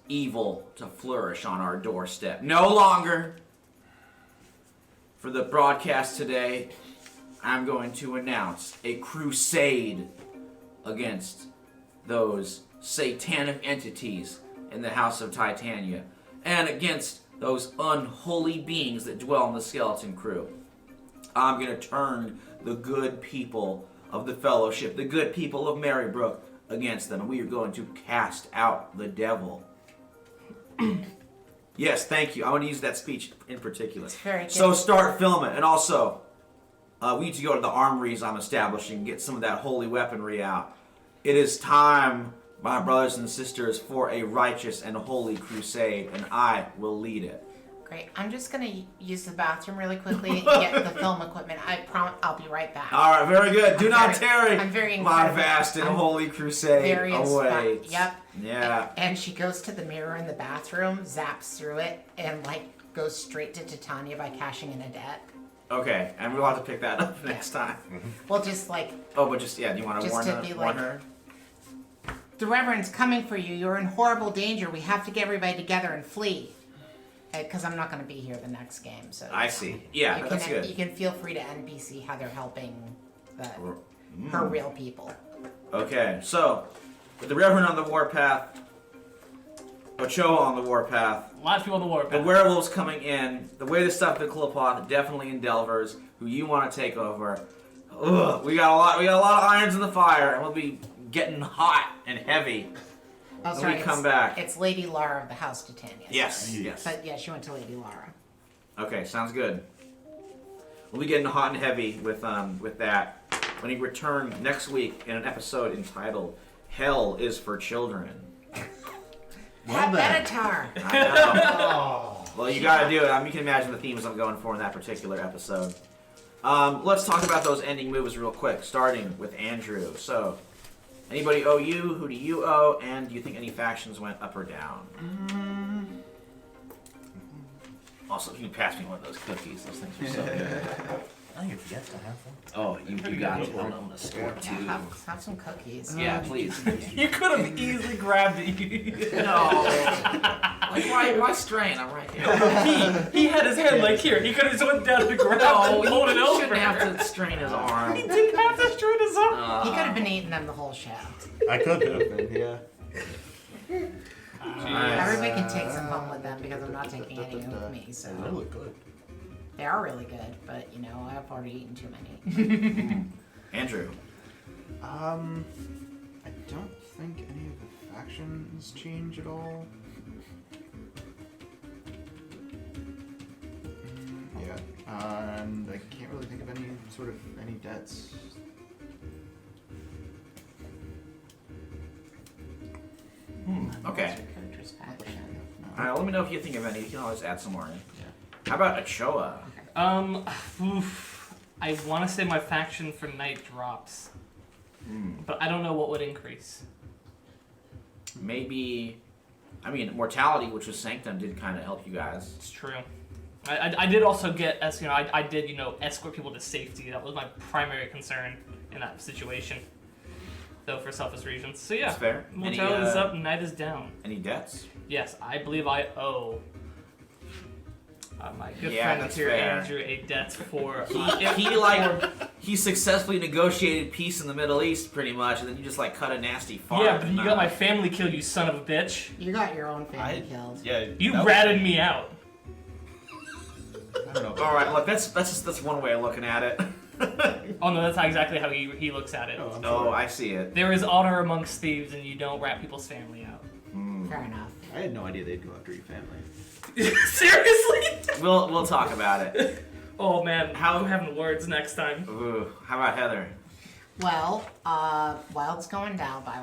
evil to flourish on our doorstep. No longer. For the broadcast today, I'm going to announce a crusade against those satanic entities in the House of Titania and against those unholy beings that dwell in the Skeleton Crew. I'm going to turn the good people of the Fellowship, the good people of Marybrook, against them. And we are going to cast out the devil. Yes, thank you. I want to use that speech in particular. It's very good. So start filming. And also, we need to go to the armories I'm establishing and get some of that holy weaponry out. It is time my brothers and sisters, for a righteous and holy crusade, and I will lead it. Great. I'm just gonna use the bathroom really quickly and get the film equipment. I promise I'll be right back. All right, very good. Do not tarry. I'm very My incredible. vast and I'm holy crusade very awaits. Yep. Yeah. And she goes to the mirror in the bathroom, zaps through it, and like goes straight to Titania by cashing in a debt. Okay, and we'll have to pick that up next time. Well, just like Oh, but just, yeah, do you want to Just warn, to her, be warn like- her? the Reverend's coming for you. You're in horrible danger. We have to get everybody together and flee. Because I'm not going to be here the next game, so I see. Yeah, you that's can good. you can feel free to NPC how they're helping her real people. Okay, so, with the Reverend on the warpath, Ochoa on the warpath, A lot of people on the war. the werewolves coming in, the way this stuff in Qlipoth, definitely in Delvers, who you want to take over. Ugh, we got a lot of irons in the fire, and we'll be getting hot and heavy. Oh, When sorry, we come back. It's Lady Lara of the House Titania. Yes, sorry. yes. But yeah, she went to Lady Lara. Okay, sounds good. We'll be getting hot and heavy with that when we return next week in an episode entitled "Hell is for Children." Well, Benatar! I know. Well, you gotta do it. You can imagine the themes I'm going for in that particular episode. Let's talk about those ending moves real quick, starting with Andrew. So, anybody owe you? Who do you owe? And do you think any factions went up or down? Also, you can pass me one of those cookies. Those things are so good. I think it's yes to have one. Oh, you got it. I'm gonna score Yeah, two. have some cookies. Yeah, please. You could have easily grabbed it. No. Like, why strain? I'm right here. He had his hand like here. He could have just went down to grab No, and hold it he over. shouldn't have to strain his arm. He didn't have to strain his arm. He could have been eating them the whole show. I could have. Yeah. Everybody can take some home with them because I'm not taking any with me. So They look good. they are really good, but you know I've already eaten too many. Andrew. I don't think any of the factions change at all. Yeah, and I can't really think of any debts. Okay. What's your character's faction? Alright, let me know if you think of any. You can always add some more in. How about Ochoa? I want to say my faction for night drops, but I don't know what would increase. Maybe, Mortality, which was Sanctum, did kind of help you guys. It's true. I did also get I did escort people to safety. That was my primary concern in that situation, though for selfish reasons. So yeah, That's fair. Mortality is up, night is down. Any debts? Yes, I believe I owe my good Yeah, friend that's here, fair. Andrew, a debt for. He successfully negotiated peace in the Middle East, pretty much, and then you just cut a nasty fart. Yeah, but you got my family killed, you son of a bitch. You got your own family killed. Yeah. You that ratted me out. I don't know. All right, look, that's one way of looking at it. Oh no, that's not exactly how he looks at it. Oh, I see it. There is honor amongst thieves, and you don't rat people's family out. Fair enough. I had no idea they'd go after your family. Seriously? We'll talk about it. Oh man, How- I'm having words next time. Ooh, how about Heather? Well, Wild's going down by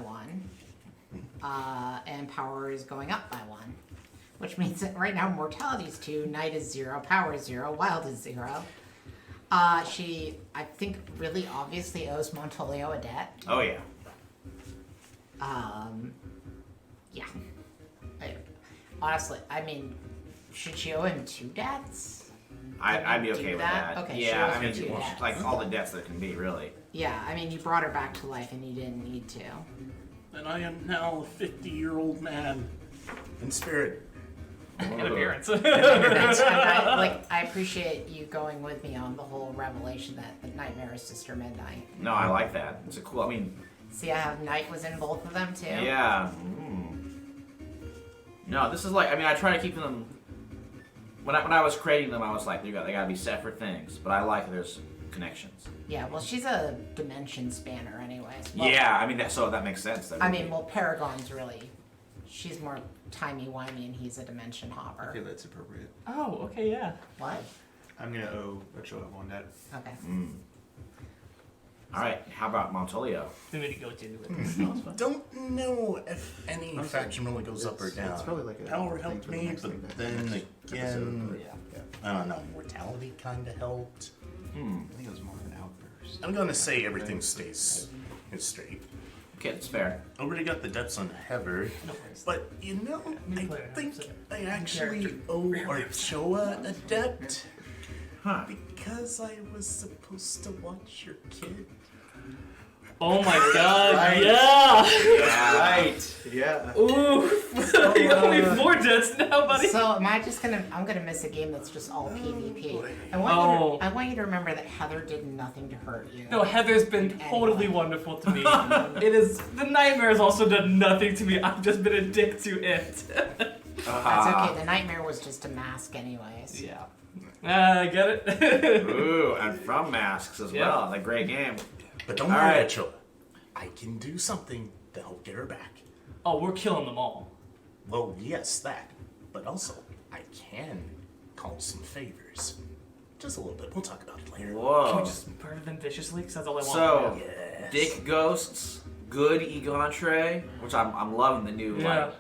1, and Power is going up by 1, which means that right now Mortality's 2, Night is 0, Power is 0, Wild is 0. She, I think, really obviously owes Montolio a debt. Oh yeah. Yeah. Honestly, should she owe him 2 debts? I'd be Do okay with that? that. Okay, Yeah, she owes 2 debts. like all the debts there can be, really. Yeah, you brought her back to life and you didn't need to. And I am now a 50-year-old man. In spirit. In appearance. And I appreciate you going with me on the whole revelation that the Nightmare is Sister Midnight. No, I like that. It's a cool. See, I have Night was in both of them too. Yeah. No, this is I try to keep them. When I was creating them, I was like, they gotta be separate things. But I like there's connections. Yeah, well, she's a dimension spanner, anyways. Well, Yeah, that makes sense. Paragon's really, she's more timey-wimey and he's a dimension hopper. Okay, that's appropriate. Oh, okay, yeah. What? I'm gonna owe Ochoa one debt. Okay. All right, how about Montolio? Then we go into it. Don't know if any faction really goes up or down. It's probably like a Power thing helped for the me, next thing but that then next again, episode. I don't know. Mortality kind of helped. I think it was more of an outburst. I'm gonna say everything stays straight. Okay, that's fair. Already got the depths on Heather, but you know, I think I actually owe Archoa a debt Huh. because I was supposed to watch your kid. Oh my god, yeah! Right. Yeah. Ooh! You owe me 4 debts now, buddy! So am I just gonna? I'm gonna miss a game that's just all PvP. I want you to remember that Heather did nothing to hurt you. No, Heather's been totally wonderful to me. It is. The nightmare has also done nothing to me. I've just been a dick to it. That's okay. The nightmare was just a mask, anyways. Yeah. Get it? Ooh, and from Masks as well. A great game. But don't All worry, right. Archoa. I can do something to help get her back. Oh, we're killing them all. Well, yes, that. But also, I can call some favors. Just a little bit. We'll talk about it later. Can Whoa. we just murder them viciously? Because that's all I want. So, Yes. Dick Ghosts, good Egontre, which I'm loving the new Yeah. like.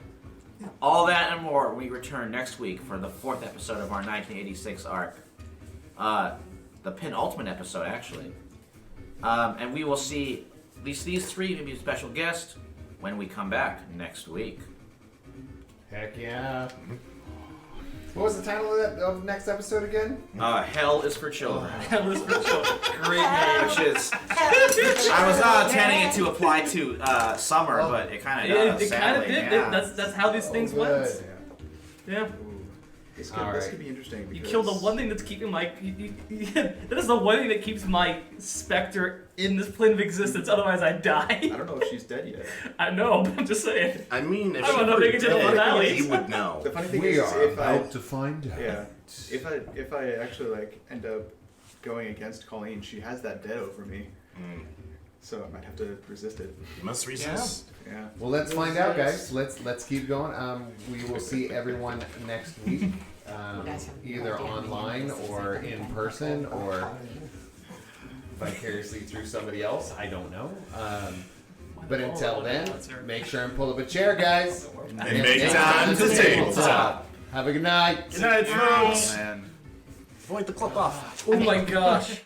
All that and more. We return next week for the 4th episode of our 1986 arc. The penultimate episode, actually. And we will see at least these 3, maybe a special guest, when we come back next week. Heck yeah. What was the title of next episode again? Hell is for Children. Hell is for children. Great name. Which is, I was not intending it to apply to summer, but it kind of does. It kind of sadly, did. yeah. That's how these things went. Good. Yeah. This All this right. could be interesting. You Because killed the one thing that's keeping my. That is the one thing that keeps my specter in this plane of existence. Otherwise, I I die. don't know if she's dead yet. I know, but I'm just saying. I mean, if I don't she know, were make it to the dead, finale. he would know. The funny thing We is, are if I about to find out. yeah, if I actually like end up going against Colleen, she has that debt over me, so I might have to resist it. You must resist. Yeah. Well, let's find out, guys. Let's keep going. We will see everyone next week, either online or in person or vicariously through somebody else. I don't know. But until then, make sure and pull up a chair, guys. And make time to tabletop. Have a good night. Good night, folks. Man. Avoid the clip off. Oh my gosh.